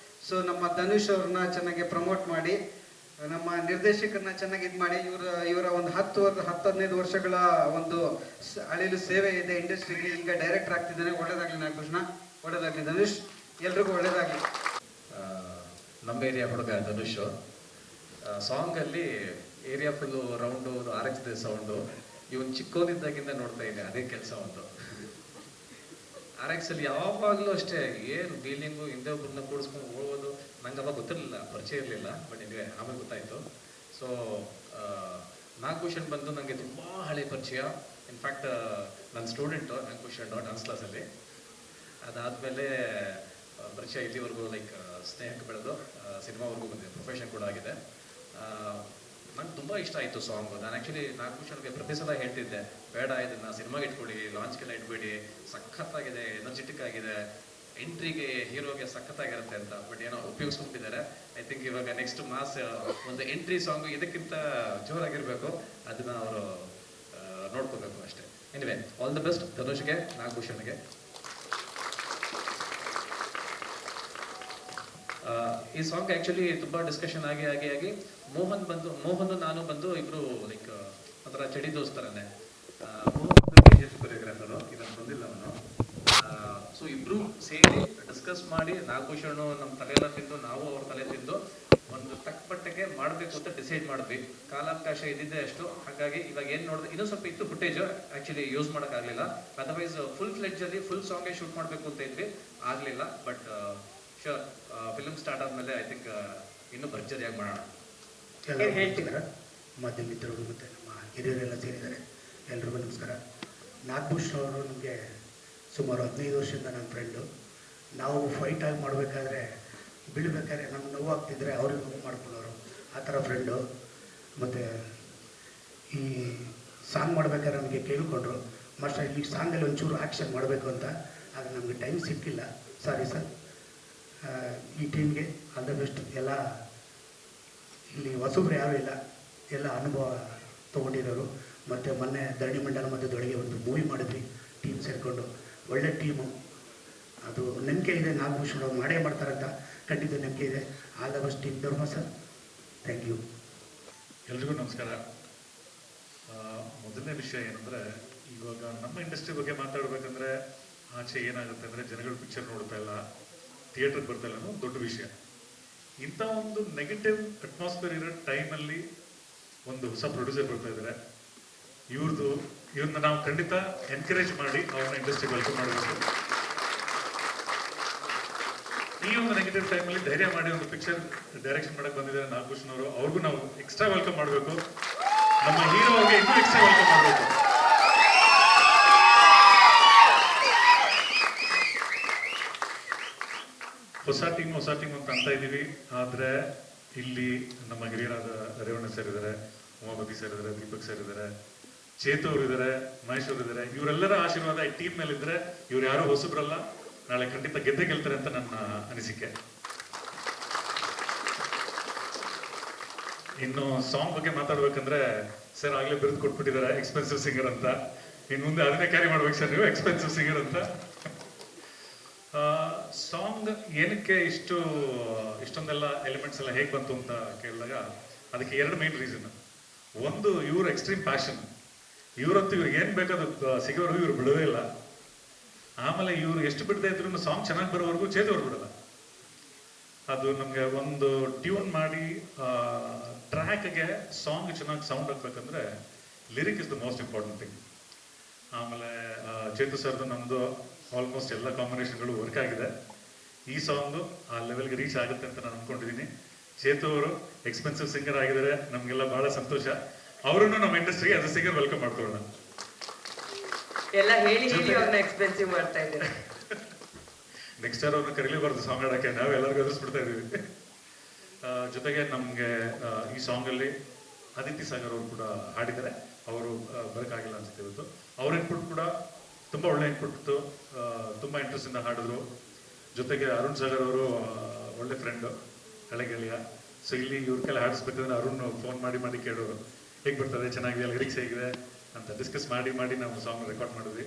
ಸೊ ನಮ್ಮ ಧನುಷ್ ಅವ್ರನ್ನ ಚೆನ್ನಾಗಿ ಪ್ರಮೋಟ್ ಮಾಡಿ, ನಮ್ಮ ನಿರ್ದೇಶಕರನ್ನ ಚೆನ್ನಾಗಿ ಇದು ಮಾಡಿ, ಇವರ ಒಂದು 10-15 ವರ್ಷಗಳ ಒಂದು ಅಳಿಲು ಸೇವೆ ಇದೆ ಇಂಡಸ್ಟ್ರಿಗೆ. ಈಗ ಡೈರೆಕ್ಟರ್ ಆಗ್ತಿದ್ದಾನೆ. ಒಳ್ಳೇದಾಗ್ಲಿ ನಾಗಭೂಷಣ, ಒಳ್ಳೇದಾಗ್ಲಿ ಧನುಷ್, ಎಲ್ರಿಗೂ ಒಳ್ಳೇದಾಗ್ಲಿ. ನಮ್ಮ ಏರಿಯಾ ಹುಡುಗ ಧನುಷ್ ಸಾಂಗಲ್ಲಿ area full round RX sound ಇವನು ಚಿಕ್ಕೋನಿದ್ದಾಗಿಂದ ನೋಡ್ತಾ ಇದ್ದೆ. ಅದೇ ಕೆಲಸ ಒಂದು RX ಅಲ್ಲಿ ಯಾವಾಗಲೂ ಅಷ್ಟೇ, ಏನು ಫೀಲಿಂಗು, ಹಿಂದೆ ಒಬ್ಬರನ್ನ ಕೂಡಿಸ್ಕೊಂಡು ಹೋಗೋದು. ನಂಗೆ ಅವಾಗ ಗೊತ್ತಿರಲಿಲ್ಲ, ಪರಿಚಯ ಇರಲಿಲ್ಲ, ಬಟ್ ನಿಮಗೆ ಆಮೇಲೆ ಗೊತ್ತಾಯಿತು. ಸೊ ನಾಗಭೂಷಣ್ ಬಂದು ನನಗೆ ತುಂಬ ಹಳೆ ಪರಿಚಯ. ಇನ್ಫ್ಯಾಕ್ಟ್ ನನ್ನ ಸ್ಟೂಡೆಂಟು ನಾಗಭೂಷಣ್ ಡ್ಯಾನ್ಸ್ ಕ್ಲಾಸಲ್ಲಿ. ಅದಾದಮೇಲೆ ಪರಿಚಯ ಇಲ್ಲಿವರೆಗೂ ಲೈಕ್ ಸ್ನೇಹಕ್ಕೆ ಬೆಳೆದು ಸಿನಿಮಾವರೆಗೂ ಬಂದಿದೆ, ಪ್ರೊಫೆಷನ್ ಕೂಡ ಆಗಿದೆ. ನಂಗೆ ತುಂಬ ಇಷ್ಟ ಆಯಿತು ಸಾಂಗು. ನಾನು ಆ್ಯಕ್ಚುಲಿ ನಾಗಭೂಷಣ್ಗೆ ಪ್ರತಿ ಸಲ ಹೇಳ್ತಿದ್ದೆ, ಬೇಡ ಇದನ್ನು ಸಿನಿಮಾಗೆ ಇಟ್ಕೊಳ್ಳಿ, ಲಾಂಚ್ಗೆಲ್ಲ ಇಟ್ಬೇಡಿ, ಸಖತ್ತಾಗಿದೆ, ಎನರ್ಜೆಟಿಕ್ ಆಗಿದೆ, ಎಂಟ್ರಿಗೆ ಹೀರೋಗೆ ಸಖತ್ತಾಗಿರುತ್ತೆ ಅಂತ. ಬಟ್ ಏನೋ ಉಪಯೋಗಿಸ್ಕೊಂಡಿದ್ದಾರೆ. ಐ ಥಿಂಕ್ ಇವಾಗ ನೆಕ್ಸ್ಟ್ ಮಾಸ್ ಒಂದು ಎಂಟ್ರಿ ಸಾಂಗು ಇದಕ್ಕಿಂತ ಜೋರಾಗಿರಬೇಕು, ಅದನ್ನು ಅವರು ನೋಡ್ಕೋಬೇಕು ಅಷ್ಟೇ. ಎನಿವೆ, ಆಲ್ ದಿ ಬೆಸ್ಟ್ ಧನುಷ್ಗೆ, ನಾಗಭೂಷಣ್ಗೆ. ಈ ಸಾಂಗ್ ಆ್ಯಕ್ಚುಲಿ ತುಂಬ ಡಿಸ್ಕಷನ್ ಆಗಿ ಮೋಹನ್ ನಾನು ಬಂದು ಇಬ್ರು ಲೈಕ್ ಒಂಥರ ಚಡಿ ದೋಸ್ತರನ್ನೇ. ಮೋಹನ್ ಕೊರಿಯೋಗ್ರಾಫರು, ಇದನ್ನು ಬಂದಿಲ್ಲ ಅವನು. ಸೊ ಇಬ್ರು ಸೇರಿ ಡಿಸ್ಕಸ್ ಮಾಡಿ, ನಾಗಭೂಷಣ್ ನಮ್ಮ ತಲೆಯೆಲ್ಲ ತಿಂದು, ನಾವು ಅವ್ರ ತಲೆ ತಿಂದು ಒಂದು ತಕ್ಕಪಟ್ಟಕ್ಕೆ ಮಾಡಬೇಕು ಅಂತ ಡಿಸೈಡ್ ಮಾಡಿದ್ವಿ. ಕಾಲಾವಕಾಶ ಇದ್ದಿದ್ದೆ ಅಷ್ಟು. ಹಾಗಾಗಿ ಇವಾಗ ಏನು ನೋಡಿದ್ರೆ ಇನ್ನೂ ಸ್ವಲ್ಪ ಇತ್ತು ಫುಟೇಜ್, ಆ್ಯಕ್ಚುಲಿ ಯೂಸ್ ಮಾಡೋಕ್ಕಾಗಲಿಲ್ಲ. ಅದರ್ವೈಸ್ ಫುಲ್ ಫ್ಲೆಡ್ಜಲ್ಲಿ ಫುಲ್ ಸಾಂಗೇ ಶೂಟ್ ಮಾಡಬೇಕು ಅಂತ ಇದ್ವಿ, ಆಗಲಿಲ್ಲ. ಬಟ್ ಶೋರ್ ಫಿಲ್ಮ್ ಸ್ಟಾರ್ಟ್ ಆದಮೇಲೆ ಐ ಥಿಂಕ್ ಇನ್ನೂ ಭರ್ಜರಿಯಾಗಿ ಮಾಡೋಣ. ಹೇಳ್ತಿದ್ದಾರೆ ಮಾಧ್ಯಮ ಮಿತ್ರರು ಮತ್ತು ನಮ್ಮ ಹಿರಿಯರೆಲ್ಲ ಸೇರಿದ್ದಾರೆ. ಎಲ್ರಿಗೂ ನಮಸ್ಕಾರ. ನಾಗಭೂಷಣ್ ಅವರು ನಮಗೆ ಸುಮಾರು 15 ವರ್ಷದಿಂದ ನನ್ನ ಫ್ರೆಂಡು. ನಾವು ಫೈಟ್ ಆಗಿ ಮಾಡಬೇಕಾದ್ರೆ ಬೀಳ್ಬೇಕಾದ್ರೆ ನಮ್ಗೆ ನೋವಾಗ್ತಿದ್ರೆ ಅವ್ರಿಗೆ ನೋವು ಮಾಡ್ಕೊಳ್ಳೋರು, ಆ ಥರ ಫ್ರೆಂಡು. ಮತ್ತು ಈ ಸಾಂಗ್ ಮಾಡ್ಬೇಕಾದ್ರೆ ನಮಗೆ ಕೇಳಿಕೊಂಡ್ರು, ಮಾಸ್ಟರ್ ಈ ಸಾಂಗಲ್ಲಿ ಒಂಚೂರು ಆ್ಯಕ್ಷನ್ ಮಾಡಬೇಕು ಅಂತ. ಆಗ ನಮಗೆ ಟೈಮ್ ಸಿಕ್ಕಿಲ್ಲ, ಸಾರಿ ಸರ್. ಈ ಟೀಮ್ಗೆ ಆಲ್ ದ ಬೆಸ್ಟ್. ಎಲ್ಲ ಇಲ್ಲಿ ಹೊಸಬ್ರು ಯಾರೂ ಇಲ್ಲ, ಎಲ್ಲ ಅನುಭವ ತೊಗೊಂಡಿರೋರು. ಮತ್ತು ಮೊನ್ನೆ ಧರಣಿ ಮಂಡಲ ಮತ್ತು ದೊಳಗೆ ಒಂದು ಮೂವಿ ಮಾಡಿದ್ವಿ ಟೀಮ್ ಸೇರಿಕೊಂಡು. ಒಳ್ಳೆ ಟೀಮು, ಅದು ನಂಬಿಕೆ ಇದೆ. ನಾಗಭೂಷಣ್ ಅವ್ರು ಮಾಡೇ ಮಾಡ್ತಾರಂತ ಖಂಡಿತ ನಂಬಿಕೆ ಇದೆ. All the best team Dharma sir. Thank you. ಎಲ್ರಿಗೂ ನಮಸ್ಕಾರ. ಮೊದಲನೇ ವಿಷಯ ಏನಂದರೆ, ಇವಾಗ ನಮ್ಮ ಇಂಡಸ್ಟ್ರಿ ಬಗ್ಗೆ ಮಾತಾಡಬೇಕಂದ್ರೆ ಆಚೆ ಏನಾಗುತ್ತೆ ಅಂದರೆ, ಜನಗಳು ಪಿಕ್ಚರ್ ನೋಡ್ತಾ ಇಲ್ಲ, ಥಿಯೇಟ್ರಿಗೆ ಬರ್ತಾ ಇಲ್ಲ ಅನ್ನೋ ದೊಡ್ಡ ವಿಷಯ. ಇಂಥ ಒಂದು ನೆಗೆಟಿವ್ ಅಟ್ಮಾಸ್ಫಿಯರ್ ಇರೋ ಟೈಮಲ್ಲಿ ಒಂದು ಹೊಸ ಪ್ರೊಡ್ಯೂಸರ್ ಬರ್ತಾ ಇದ್ದಾರೆ. ಇವ್ರನ್ನ ನಾವು ಖಂಡಿತ ಎನ್ಕರೇಜ್ ಮಾಡಿ ಅವ್ರನ್ನ ಇಂಡಸ್ಟ್ರಿಗೆ ವೆಲ್ಕಮ್ ಮಾಡಬೇಕು. ಈ ಒಂದು ನೆಗೆಟಿವ್ ಟೈಮಲ್ಲಿ ಧೈರ್ಯ ಮಾಡಿ ಒಂದು ಪಿಕ್ಚರ್ ಡೈರೆಕ್ಷನ್ ಮಾಡಕ್ಕೆ ಬಂದಿದ್ದಾರೆ ನಾಗಭೂಷಣ್ ಅವರು. ಅವ್ರಿಗೂ ನಾವು ಎಕ್ಸ್ಟ್ರಾ ವೆಲ್ಕಮ್ ಮಾಡಬೇಕು. ನಮ್ಮ ಹೀರೋಗೆ ಇನ್ನೂ ಎಕ್ಸ್ಟ್ರಾ ವೆಲ್ಕಮ್ ಮಾಡಬೇಕು. ಹೊಸ ಟೀಮ್ ಅಂತ ಇದ್ದೀವಿ. ಆದರೆ ಇಲ್ಲಿ ನಮ್ಮ ಹಿರಿಯರಾದ ರೇವಣ್ಣ ಸರ್ ಇದ್ದಾರೆ, ಉಮಾಪತಿ ಸರ್ ಇದ್ದಾರೆ, ದೀಪಕ್ ಸರ್ ಇದ್ದಾರೆ, ಚೇತು ಅವರು ಇದ್ದಾರೆ, ಮಹೇಶ್ ಅವರು ಇದ್ದಾರೆ. ಇವರೆಲ್ಲರ ಆಶೀರ್ವಾದ ಈ ಟೀಮ್ ಮೇಲೆ ಇದ್ರೆ ಇವ್ರು ಯಾರು ಹೊಸಬ್ರಲ್ಲ, ನಾಳೆ ಖಂಡಿತ ಗೆಲ್ತಾರೆ ಅಂತ ನನ್ನ ಅನಿಸಿಕೆ. ಇನ್ನು ಸಾಂಗ್ ಬಗ್ಗೆ ಮಾತಾಡ್ಬೇಕಂದ್ರೆ ಸರ್ ಆಗ್ಲೇ ಬಿರುದು ಕೊಟ್ಬಿಟ್ಟಿದ್ದಾರೆ ಎಕ್ಸ್ಪೆನ್ಸಿವ್ ಸಿಂಗರ್ ಅಂತ. ಇನ್ನು ಮುಂದೆ ಅದನ್ನೇ ಕ್ಯಾರಿ ಮಾಡ್ಬೇಕು ಸರ್ ನೀವು, ಎಕ್ಸ್ಪೆನ್ಸಿವ್ ಸಿಂಗರ್ ಅಂತ. ಸಾಂಗ್ ಏನಕ್ಕೆ ಇಷ್ಟೊಂದೆಲ್ಲ ಎಲಿಮೆಂಟ್ಸ್ ಎಲ್ಲ ಹೇಗೆ ಬಂತು ಅಂತ ಕೇಳಿದಾಗ ಅದಕ್ಕೆ 2 ಮೇನ್ ರೀಸನ್. ಒಂದು, ಇವ್ರ ಎಕ್ಸ್ಟ್ರೀಮ್ ಪ್ಯಾಷನ್. ಇವರಂತೂ ಇವ್ರಿಗೆ ಏನು ಬೇಕಾದ್ರು ಸಿಗೋವರೆಗೂ ಇವ್ರು ಬಿಡೋದೇ ಇಲ್ಲ. ಆಮೇಲೆ ಇವ್ರು ಎಷ್ಟು ಬಿಡದೇ ಇದ್ರು ಸಾಂಗ್ ಚೆನ್ನಾಗಿ ಬರೋವರೆಗೂ ಚೇತು ಅವ್ರು ಬಿಡಲ್ಲ. ಅದು ನಮಗೆ ಒಂದು ಟ್ಯೂನ್ ಮಾಡಿ ಟ್ರ್ಯಾಕ್ಗೆ ಸಾಂಗ್ ಚೆನ್ನಾಗಿ ಸೌಂಡ್ ಆಗ್ಬೇಕಂದ್ರೆ lyric is the most important thing. ಆಮೇಲೆ ಚೇತು ಸರ್ದು ನಮ್ಮದು ಆಲ್ಮೋಸ್ಟ್ ಎಲ್ಲ ಕಾಂಬಿನೇಷನ್ಗಳು ವರ್ಕ್ ಆಗಿದೆ. ಈ ಸಾಂಗು ಆ ಲೆವೆಲ್ಗೆ ರೀಚ್ ಆಗುತ್ತೆ ಅಂತ ನಾನು ಅನ್ಕೊಂಡಿದ್ದೀನಿ. ಚೇತು ಅವರು ಎಕ್ಸ್ಪೆನ್ಸಿವ್ ಸಿಂಗರ್ ಆಗಿದ್ದಾರೆ, ನಮಗೆಲ್ಲ ಬಹಳ ಸಂತೋಷ. ಅವರನ್ನು ನಮ್ಮ ಇಂಡಸ್ಟ್ರಿಗೆ ಆಸ್ ಎ ಸಿಂಗರ್ ವೆಲ್ಕಮ್ ಮಾಡ್ಕೊಳ್ಳೋಣ. ಎಲ್ಲ ಹೇಳಿ ಹೇಳಿ ಅವ್ರನ್ನ ಎಕ್ಸ್ಪೆನ್ಸಿವ್ ಮಾಡ್ತಾ ಇದ್ದಾರೆ. ನೆಕ್ಸ್ಟ್ ಇಯರ್ ಅವ್ರನ್ನ ಕರೀಲೇಬಾರ್ದು ಸಾಂಗ್ ಆಡೋಕ್ಕೆ, ನಾವು ಎಲ್ಲರಿಗೂ ಎದುರಿಸ್ಬಿಡ್ತಾ ಇದೀವಿ. ಜೊತೆಗೆ ನಮಗೆ ಈ ಸಾಂಗಲ್ಲಿ ಆದಿತ್ಯ ಸಾಗರ್ ಅವರು ಕೂಡ ಹಾಡಿದ್ದಾರೆ. ಅವರು ಬರೋಕ್ಕಾಗಿಲ್ಲ ಅನ್ಸುತ್ತೆ ಇವತ್ತು. ಅವ್ರ ಇನ್ಪುಟ್ ಕೂಡ ತುಂಬ ಒಳ್ಳೆ ಇನ್ಪುಟ್, ತುಂಬ ಇಂಟ್ರೆಸ್ಟಿಂದ ಹಾಡಿದ್ರು. ಜೊತೆಗೆ ಅರುಣ್ ಸಾಗರ್ ಅವರು ಒಳ್ಳೆ ಫ್ರೆಂಡು, ಹಳೆ ಗೆಳೆಯ. ಸೊ ಇಲ್ಲಿ ಇವ್ರ ಕೈಲಿ ಹಾಡಿಸ್ಬೇಕಂದ್ರೆ ಅರುಣ್ ಫೋನ್ ಮಾಡಿ ಕೇಳೋರು, ಹೇಗೆ ಬರ್ತದೆ, ಚೆನ್ನಾಗಿದೆ, ಲಿರಿಕ್ಸ್ ಹೇಗಿದೆ ಅಂತ ಡಿಸ್ಕಸ್ ಮಾಡಿ ನಾವು ಸಾಂಗ್ ರೆಕಾರ್ಡ್ ಮಾಡಿದ್ವಿ.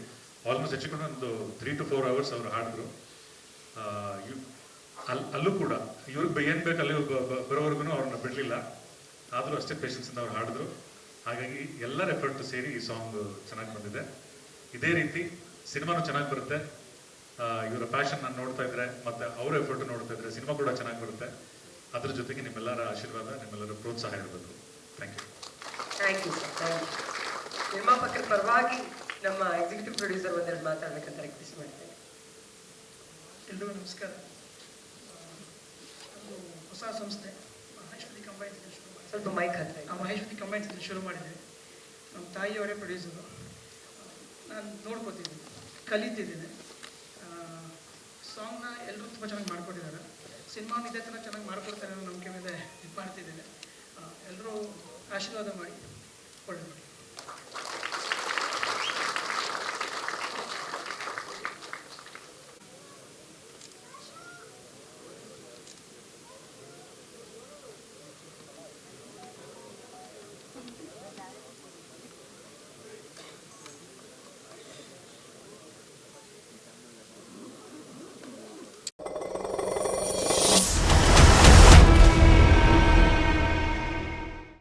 ಆಲ್ಮೋಸ್ಟ್ ಹೆಚ್ಚಿಕೊಂಡು ಒಂದು 3 to 4 hours ಅವರು ಹಾಡಿದ್ರು. ಅಲ್ಲೂ ಕೂಡ ಇವ್ರಿಗೆ ಏನು ಬೇಕು ಅಲ್ಲಿ ಬರೋವರೆಗೂ ಅವ್ರನ್ನ ಬಿಡಲಿಲ್ಲ. ಆದರೂ ಅಷ್ಟೇ ಪೇಷನ್ಸಿಂದ ಅವ್ರು ಹಾಡಿದ್ರು. ಹಾಗಾಗಿ ಎಲ್ಲರ ಎಫರ್ಟ್ ಸೇರಿ ಈ ಸಾಂಗ್ ಚೆನ್ನಾಗಿ ಬಂದಿದೆ. ಇದೇ ರೀತಿ ಸಿನಿಮಾನು ಚೆನ್ನಾಗಿ ಬರುತ್ತೆ. ಇವರ ಪ್ಯಾಷನ್ ನಾನು ನೋಡ್ತಾ ಇದ್ರೆ ಮತ್ತೆ ಅವರ ಎಫರ್ಟ್ ನೋಡ್ತಾ ಇದ್ರೆ ಸಿನಿಮಾ ಕೂಡ ಚೆನ್ನಾಗಿ ಬರುತ್ತೆ. ಅದ್ರ ಜೊತೆಗೆ ನಿಮ್ಮೆಲ್ಲರ ಆಶೀರ್ವಾದ, ನಿಮ್ಮೆಲ್ಲರ ಪ್ರೋತ್ಸಾಹ ಇರಬೇಕು. Thank you. Thank you sir, thank you. ನಿರ್ಮಾಪಕರ ಪರವಾಗಿ ನಮ್ಮ ಎಕ್ಸಿಕ್ಯೂಟಿವ್ ಪ್ರೊಡ್ಯೂಸರ್ ಒಂದೆರಡು ಮಾತಾಡ್ಬೇಕಂತ ರಿಕ್ವೆಸ್ಟ್ ಮಾಡ್ತೇನೆ. ಎಲ್ರಿಗೂ ನಮಸ್ಕಾರ. ಒಂದು ಹೊಸ ಸಂಸ್ಥೆ ಮಹೇಶ್ವತಿ ಕಂಬೈನ್ಸ್ ಶುರು ಮಾಡಿ, ಸ್ವಲ್ಪ ಮೈಕ್ ಹತ್ರ. ಮಹೇಶ್ವತಿ ಕಂಬೈನ್ಸ್ ಶುರು ಮಾಡಿದೆ. ನಮ್ಮ ತಾಯಿಯವರೇ ಪ್ರೊಡ್ಯೂಸರು. ನಾನು ನೋಡ್ಕೋತಿದ್ದೀನಿ, ಕಲಿತಿದ್ದೀನಿ. ಸಾಂಗ್ನ ಎಲ್ಲರೂ ತುಂಬ ಚೆನ್ನಾಗಿ ಮಾಡ್ಕೊಟ್ಟಿದ್ದಾರೆ. ಸಿನಿಮಾನ ಇದೇ ಥರ ಚೆನ್ನಾಗಿ ಮಾಡ್ಕೊಡ್ತಾರೆ ಅನ್ನೋ ನಂಬಿಕೆ ಮೇಲೆ ಇದು ಮಾಡ್ತಿದ್ದೀನಿ. ಎಲ್ಲರೂ ಆಶೀರ್ವಾದ ಮಾಡಿ ಒಳ್ಳೆ ಮಾಡಿ.